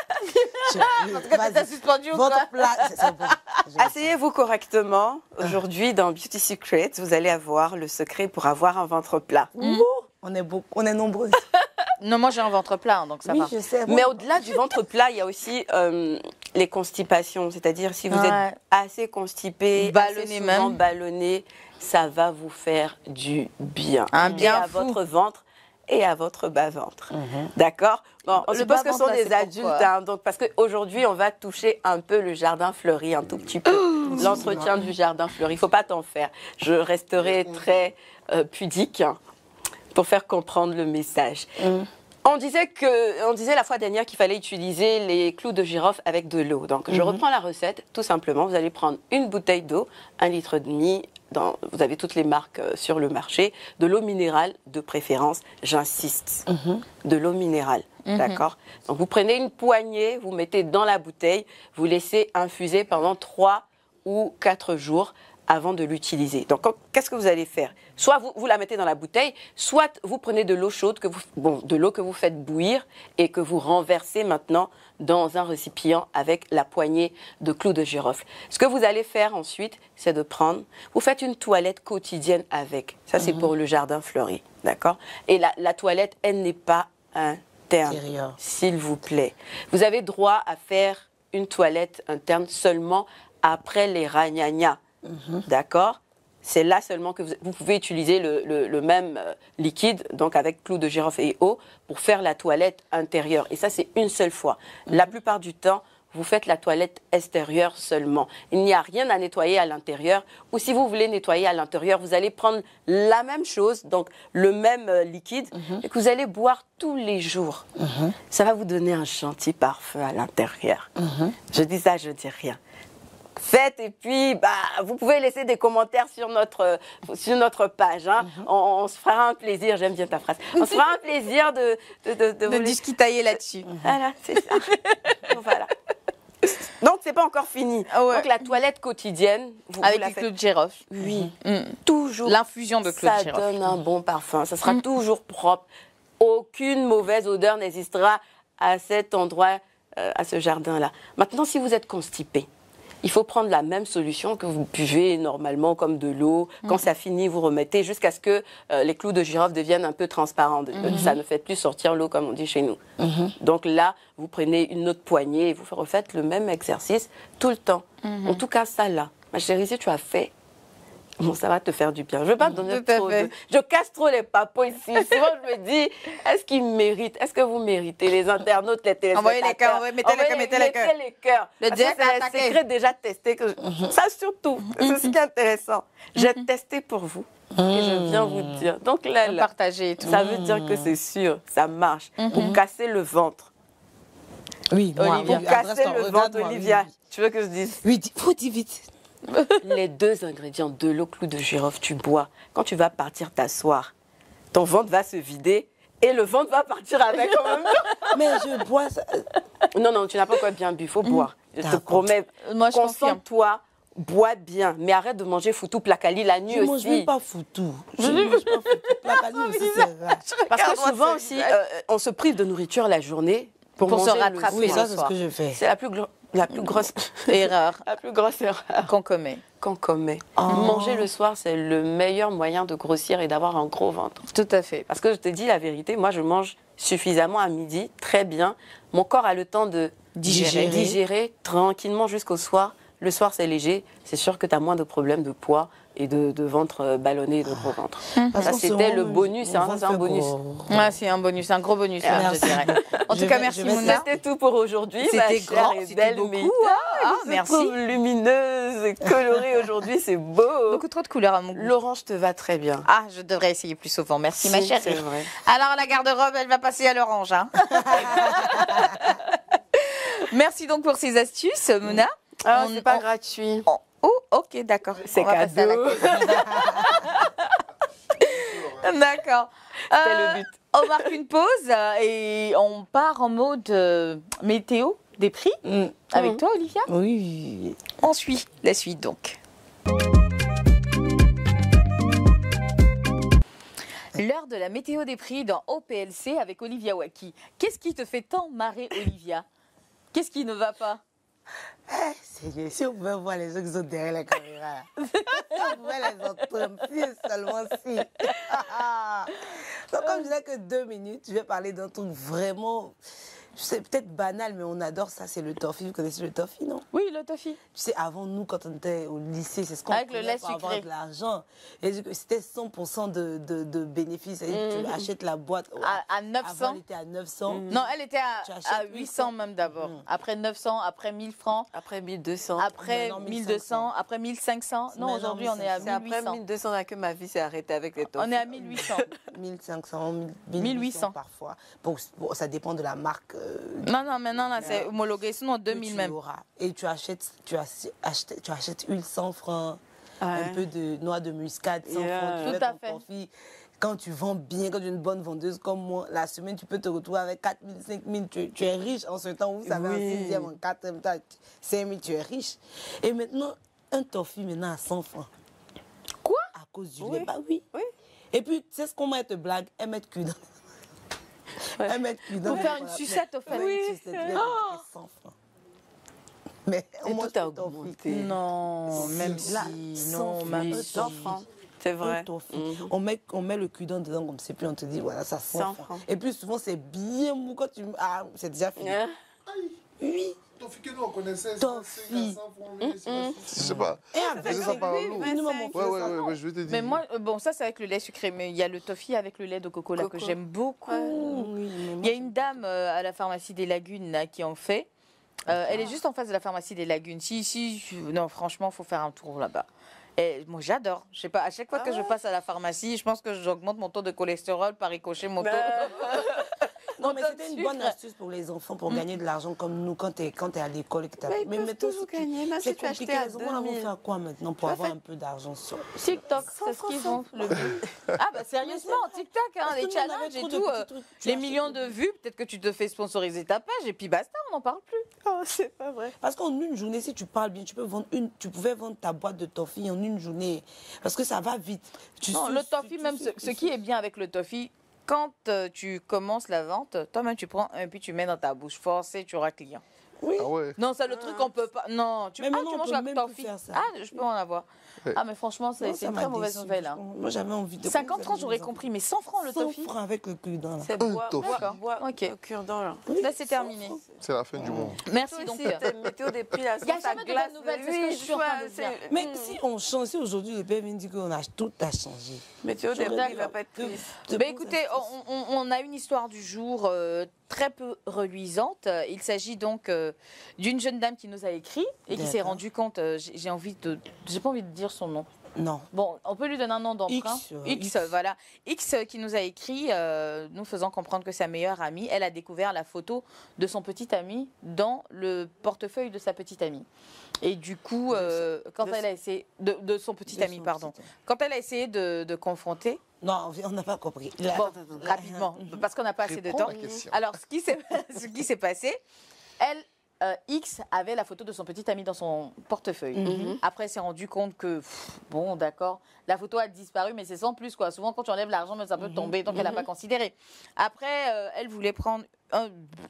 T'as suspendu ou quoi? Ventre plat. C'est bon. Asseyez-vous correctement. Aujourd'hui, dans Beauty Secret, vous allez avoir le secret pour avoir un ventre plat. On est beaucoup, on est nombreux. Non, moi j'ai un ventre plat, donc ça Oui, va. je sais. Mais au-delà du ventre plat, il y a aussi les constipations. C'est-à-dire, si vous Ouais. êtes assez constipé, Ballonné assez souvent même. ballonné, ça va vous faire du bien. Un bien Et à fou. votre ventre, et à votre bas-ventre. D'accord? Bon, on Le suppose que ce sont bas-ventre, là, des c'est adultes, pourquoi? hein, donc, parce qu'aujourd'hui, on va toucher un peu le jardin fleuri, un tout petit peu. L'entretien du jardin fleuri. Il ne faut pas t'en faire. Je resterai très pudique hein, pour faire comprendre le message. On disait la fois dernière qu'il fallait utiliser les clous de girofle avec de l'eau. Donc, je reprends la recette. Tout simplement, vous allez prendre une bouteille d'eau, 1,5 litre. Vous avez toutes les marques sur le marché. De l'eau minérale, de préférence, j'insiste. De l'eau minérale, d'accord? Donc, vous prenez une poignée, vous mettez dans la bouteille, vous laissez infuser pendant 3 ou 4 jours avant de l'utiliser. Donc, qu'est-ce que vous allez faire? Soit vous la mettez dans la bouteille, soit vous prenez de l'eau chaude, de l'eau que vous faites bouillir et que vous renversez maintenant dans un récipient avec la poignée de clous de girofle. Ce que vous allez faire ensuite, c'est de prendre, vous faites une toilette quotidienne avec. Ça, c'est pour le jardin fleuri, d'accord? Et la toilette, elle n'est pas interne, s'il vous plaît. Vous avez droit à faire une toilette interne seulement après les ragnagnas. D'accord? C'est là seulement que vous pouvez utiliser le même liquide, donc avec clous de girofle et eau, pour faire la toilette intérieure. Et ça, c'est une seule fois. La plupart du temps, vous faites la toilette extérieure seulement. Il n'y a rien à nettoyer à l'intérieur. Ou si vous voulez nettoyer à l'intérieur, vous allez prendre la même chose, donc le même liquide, et que vous allez boire tous les jours. Ça va vous donner un gentil parfum à l'intérieur. Je dis ça, je dis rien. Faites et puis vous pouvez laisser des commentaires sur notre page. Hein. On se fera un plaisir, j'aime bien ta phrase, on se fera un plaisir de discutailler là-dessus. Voilà, c'est ça. Voilà. Donc, c'est pas encore fini. Donc, la toilette quotidienne, avec les clous de girofle. Oui, toujours. L'infusion de clous de girofle. Ça donne un bon parfum, ça sera toujours propre. Aucune mauvaise odeur n'existera à cet endroit, à ce jardin-là. Maintenant, si vous êtes constipé, il faut prendre la même solution que vous buvez normalement, comme de l'eau. Quand ça finit, vous remettez jusqu'à ce que les clous de girofle deviennent un peu transparents. Ça ne fait plus sortir l'eau, comme on dit chez nous. Donc là, vous prenez une autre poignée et vous refaites le même exercice tout le temps. En tout cas, ça là. Ma chérie, si tu as fait, bon, ça va te faire du bien. Je ne veux pas te donner trop de... Je casse trop les papos ici. Souvent, je me dis, est-ce qu'ils méritent? Est-ce que vous méritez, les internautes, les téléspectateurs? Envoyez les cœurs, mettez les cœurs. Le direct c'est un secret déjà testé. Ça, surtout, c'est ce qui est intéressant. J'ai testé pour vous et je viens vous dire. Donc là, partager et tout. Ça veut dire que c'est sûr, ça marche. Pour casser le ventre. Oui, Olivia. Pour casser le ventre, Olivia. Tu veux que je dise? Oui, faut dire vite. Les 2 ingrédients, de l'eau, clou de girofle, tu bois. Quand tu vas partir t'asseoir, ton ventre va se vider et le ventre va partir avec en même temps. Mais je bois ça. Non, tu n'as pas encore bien bu, il faut boire. Je te promets, concentre-toi, bois bien. Mais arrête de manger foutou placali la nuit aussi. Je ne mange même pas foutou. Je ne mange pas foutou placali aussi, c'est rare. Parce que souvent aussi, on se prive de nourriture la journée pour se rattraper. Oui, ça c'est ce que je fais. C'est la plus grosse erreur. La plus grosse erreur qu'on commet. Manger le soir, c'est le meilleur moyen de grossir et d'avoir un gros ventre. Tout à fait. Parce que je te dis la vérité, moi je mange suffisamment à midi, très bien. Mon corps a le temps de digérer tranquillement jusqu'au soir. Le soir, c'est léger. C'est sûr que tu as moins de problèmes de poids et de ventre ballonné et de gros ventre. Ça, c'était le bonus. C'est un bonus. C'est un bonus, un gros bonus, je dirais. En tout cas, merci Mouna. C'était tout pour aujourd'hui. C'était grand, c'était beaucoup. Merci. Lumineuse et colorée aujourd'hui, c'est beau. Beaucoup trop de couleurs à mon goût. L'orange te va très bien. Ah, je devrais essayer plus souvent. Merci ma chérie. C'est vrai. Alors la garde-robe, elle va passer à l'orange. Hein. Merci donc pour ces astuces, Mouna. Ah, c'est pas gratuit. Oh, ok, d'accord. C'est cadeau. D'accord. C'est le but. On marque une pause et on part en mode météo des prix. Avec toi, Olivia? Oui. On suit la suite donc. L'heure de la météo des prix dans OPLC avec Olivia Waki. Qu'est-ce qui te fait tant marrer, Olivia? Qu'est-ce qui ne va pas? Si on pouvait voir les gens qui sont derrière la caméra, si on pouvait les entendre, si seulement si. Donc, comme je disais que 2 minutes, je vais parler d'un truc vraiment C'est peut-être banal, mais on adore ça, c'est le toffee. Vous connaissez le toffee, non? Oui, le toffee. Tu sais, avant nous, quand on était au lycée, c'est ce qu'on Avec le prenait lait pour avoir sucré. de l'argent. Et c'était 100% de bénéfices. C'est-à-dire que tu achètes la boîte À 900. Avant, elle était à 900. Non, elle était Tu à achètes 800 même d'abord. Après 900, après 1000 francs. Après 1200. Après Maintenant, 1200, après 1500. Non, Maintenant, aujourd'hui, on est à C'est après 1800. 1200 là que ma vie s'est arrêtée avec les toffees. On est à 1800. 1500, 1800 1800 parfois. Ça dépend de la marque. Non, non, maintenant, là, c'est homologué. Sinon, 2000 même. Et tu achètes huile 100 francs, un peu de noix de muscade 100 francs. Tu Tout mets à ton fait. confit. Quand tu vends bien, quand tu es une bonne vendeuse comme moi, la semaine, tu peux te retrouver avec 4 000, 5 000. Tu es riche en ce temps où vous savez, en 6e, en 4e, 5 000, tu es riche. Et maintenant, un toffee maintenant à 100 francs. Quoi? À cause du lait. Bah oui. Et puis, tu sais ce qu'on m'a te blague? Elle met cul dans. Elle met cul dans. Pour faire une sucette, au fait. Oui. Une sucette, elle met 100 francs. Mais Et moi, tout a augmenté. Non, même si. Là, Non, même si. 100 francs. C'est vrai. On met le cul dedans comme c'est, puis on te dit, voilà, ça 100 francs. Et puis souvent, c'est bien mou quand tu. Ah, c'est déjà fini. Oui. Toffee que nous on connaissait, Toffee. 500 francs, je sais pas. Et avec ça par l'eau. Ouais, je vais te dire. Mais moi, bon, ça c'est avec le lait sucré, mais il y a le toffee avec le lait de coco là que j'aime beaucoup. Il y a une dame à la pharmacie des Lagunes là, qui en fait. Elle est juste en face de la pharmacie des Lagunes. Non, franchement, faut faire un tour là-bas. Et moi, j'adore. Je sais pas, à chaque fois que je passe à la pharmacie, je pense que j'augmente mon taux de cholestérol par ricochet, mon taux. Non, mais c'était une bonne astuce pour les enfants pour gagner de l'argent comme nous quand tu es à l'école. Mais maintenant, c'est compliqué. Les enfants vont faire quoi maintenant pour avoir un peu d'argent sur TikTok, c'est ce qu'ils font. Ah, bah sérieusement, TikTok, hein, les challenges et tout, les millions de vues, peut-être que tu te fais sponsoriser ta page et puis basta, on n'en parle plus. Oh, c'est pas vrai. Parce qu'en une journée, si tu parles bien, tu pouvais vendre ta boîte de toffee en une journée. Parce que ça va vite. Non, le toffee, même ce qui est bien avec le toffee, quand tu commences la vente, toi-même tu prends un puis tu mets dans ta bouche. Forcé, tu auras client. Oui. Ah ouais. Non, c'est le truc qu'on peut pas. Non, tu manges la toffee. Ah, je peux en avoir. Ouais. Ah, mais franchement, c'est une très mauvaise nouvelle. Hein. Moi, j'avais envie de. 50 francs, j'aurais compris, mais 100 francs le 100 toffee. francs avec le cul-dent. C'est bois, Ok. cure-dent là. Là, c'est terminé. C'est la fin du monde. Merci donc. Météo des prix là. Il n'y a jamais de bonnes nouvelles, c'est ce que je suis en train de dire. Mais si on change, si aujourd'hui le PM dit qu'on a tout à changer. Météo des prix, il va pas être triste. Ben écoutez, on a une histoire du jour très peu reluisante. Il s'agit donc d'une jeune dame qui nous a écrit et qui s'est rendue compte, j'ai pas envie de dire son nom. Non. Bon, on peut lui donner un nom d'emprunt. X, voilà. X qui nous a écrit, nous faisant comprendre que sa meilleure amie, elle a découvert la photo de son petit ami dans le portefeuille de sa petite amie. Et du coup, quand elle a essayé de son petit ami, pardon, quand elle a essayé de confronter. Non, on n'a pas compris. Bon, rapidement, parce qu'on n'a pas assez de temps. Alors, ce qui s'est passé, elle. X avait la photo de son petit ami dans son portefeuille. Après, elle s'est rendue compte que, bon, d'accord, la photo a disparu, mais c'est sans plus, quoi. Souvent, quand tu enlèves l'argent, ça peut tomber, donc elle n'a pas considéré. Après, elle voulait prendre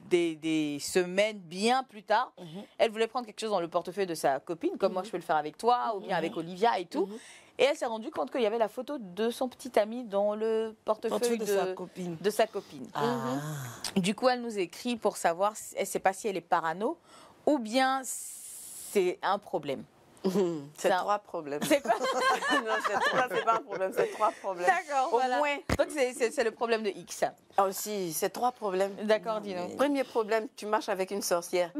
des semaines bien plus tard, elle voulait prendre quelque chose dans le portefeuille de sa copine, comme moi je peux le faire avec toi, ou bien avec Olivia et tout. Et elle s'est rendue compte qu'il y avait la photo de son petit ami dans le portefeuille de sa copine. Du coup, elle nous écrit pour savoir, elle ne sait pas si elle est parano ou bien c'est un problème. C'est 3 problèmes. C'est quoi? Non, c'est pas un problème, c'est 3 problèmes. D'accord, voilà. Au moins. Donc, c'est le problème de X. Ah aussi, c'est 3 problèmes. D'accord, dis-nous. Premier problème, tu marches avec une sorcière.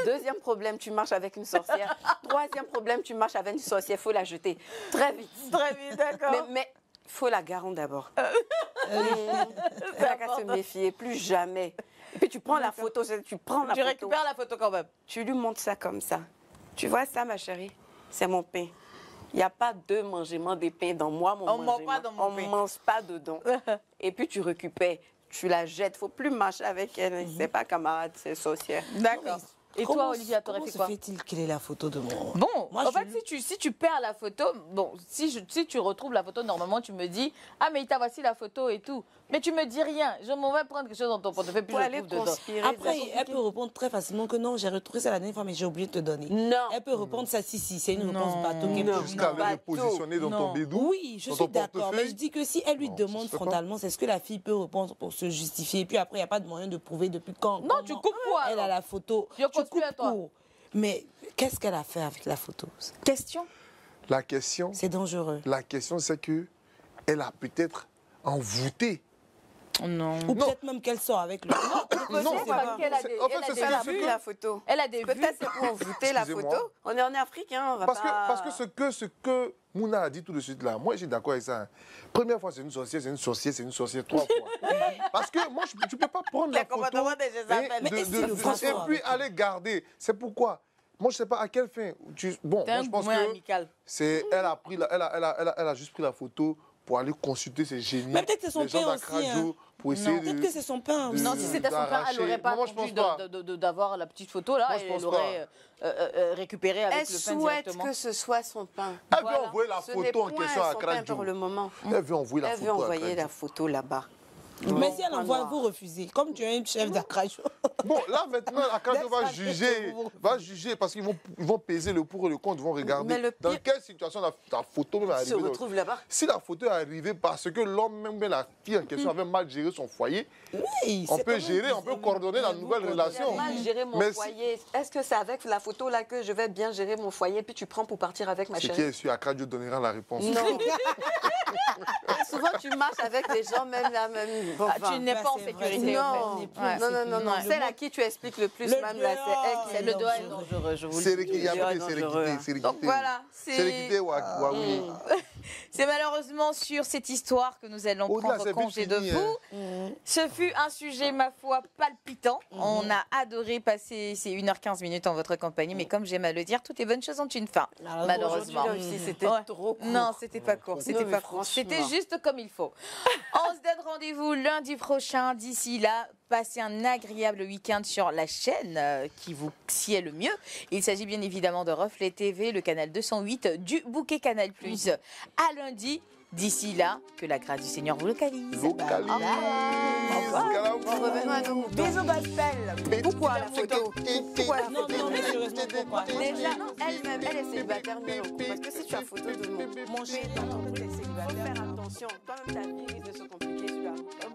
Deuxième problème, tu marches avec une sorcière. Troisième problème, tu marches avec une sorcière, il faut la jeter. Très vite. Très vite, d'accord. Mais il faut la garantir d'abord. Il n'y a qu'à se méfier, plus jamais. Et puis tu prends la photo, tu récupères la photo quand même. Tu lui montres ça comme ça. Tu vois ça, ma chérie? C'est mon pain. Il n'y a pas de mangement des pains dans moi, mon mangement. On ne mange pas dedans. Et puis tu récupères, tu la jettes. Il ne faut plus marcher avec elle. C'est pas camarade, c'est sorcière. D'accord. Et toi, Olivia, t'aurais fait quoi? Comment se fait-il quelle est la photo de moi? Bon, Moi, en fait, si tu perds la photo, bon, si tu retrouves la photo, normalement, tu me dis, ah, mais Ita, voici la photo et tout. Mais tu me dis rien. Je m'en vais prendre quelque chose dans ton portefeuille, puis je trouve dedans. Après, elle peut répondre très facilement que non, j'ai retrouvé ça la dernière fois, mais j'ai oublié de te donner. Non. Elle peut répondre ça, si, c'est une réponse bateau. Jusqu'à le repositionner dans ton bidou. Oui, je suis d'accord. Mais je dis que si elle lui demande frontalement, c'est ce que la fille peut répondre pour se justifier. Et puis après, il n'y a pas de moyen de prouver depuis quand. Non, tu coupes quoi? Elle a la photo. Je Tu coupes à toi. court. Mais qu'est-ce qu'elle a fait avec la photo? Question? La question, C'est dangereux. la question, c'est que elle a peut-être envoûté. Non. Ou peut-être même qu'elle sort avec le. Non, c'est parce qu'elle a des, en fait, elle a c'est des ça, Elle a c'est vu que- la photo. Elle a des vues. Peut-être c'est pour envoûter la Excusez-moi. photo. On est en Afrique, hein, on va Parce pas... que ce que Mouna a dit tout de suite là, moi je suis d'accord avec ça. hein. Première fois c'est une sorcière, c'est une sorcière, c'est une sorcière, 3 fois. Parce que moi tu peux pas prendre la photo et puis aller garder. C'est pourquoi. Moi je sais pas à quelle fin. Bon, T'es moi un je pense gourmet que amical. c'est elle a pris elle a juste pris la photo pour aller consulter ses génies. Mais peut-être que c'est son les gens père d'Accra aussi, hein. Joe, pour essayer Peut-être que c'est son pain. de- Non, si c'était son père, elle n'aurait pas Moi, je pense attendu pas. d'avoir la petite photo là Moi, je et pense elle aurait récupéré avec Elle le pain souhaite directement. que ce soit son pain. Elle veut envoyer la Ce photo n'est en point question à son Accra pain pour Joe. le moment. Elle veut envoyer la Elle photo veut à envoyer Accra la Joe. photo là-bas. Mais si elle Point envoie, noir. vous refusez. Comme tu es une chef d'Accra. Bon, là maintenant, Accra Joe va juger parce qu'ils vont peser le pour et le contre, ils vont regarder Mais le pire- dans quelle situation ta photo même est Se arrivée. dans- retrouve là-bas. Si la photo est arrivée parce que l'homme, même la fille en question, avait mal géré son foyer, Oui, on c'est peut quand même gérer, on peut coordonner la nouvelle relation. Mal gérer mon Mais si- foyer. Est-ce que c'est avec la photo là que je vais bien gérer mon foyer puis tu prends pour partir avec ma Ce qui chérie? est sûr, Accra Joe donnera la réponse. Non. Souvent tu marches avec des gens même là même. Bon, Ah, enfin, tu n'es pas en c'est vrai. sécurité. non. en fait. Ouais. Non. Ouais. Celle à qui tu expliques le plus Le même là, dehors, c'est elle qui Le doigt est dangereux, je vous le C'est dis. l'équité, Ouais, dangereux, hein. Donc voilà, C'est l'équité, oui. c'est malheureusement sur cette histoire que nous allons Au-delà, prendre c'est congé vite de fini, vous. Ce fut un sujet, ma foi, palpitant. On a adoré passer ces 1h15 minutes en votre compagnie, mais comme j'aime à le dire, toutes les bonnes choses ont une fin, malheureusement. Aujourd'hui, là aussi, c'était Ouais. trop court. Non, c'était pas court, c'était Non, pas mais court. franchement. C'était juste comme il faut. On se donne rendez-vous lundi prochain. D'ici là, passez un agréable week-end sur la chaîne qui vous sied le mieux. Il s'agit bien évidemment de Reflet TV, le canal 208 du Bouquet Canal+. À lundi. D'ici là, que la grâce du Seigneur vous localise. Localise. Revenons à nos moutons. Bisous, gospel. Pourquoi la photo? Pourquoi la Non, photo? non, mais sérieusement, pourquoi? Déjà, elle-même, elle est célibataire, mais non. Parce que si tu as photo de mon chéri, tu es célibataire. Faut faire attention. Toi-même, ta vie risque de se compliquer. Tu as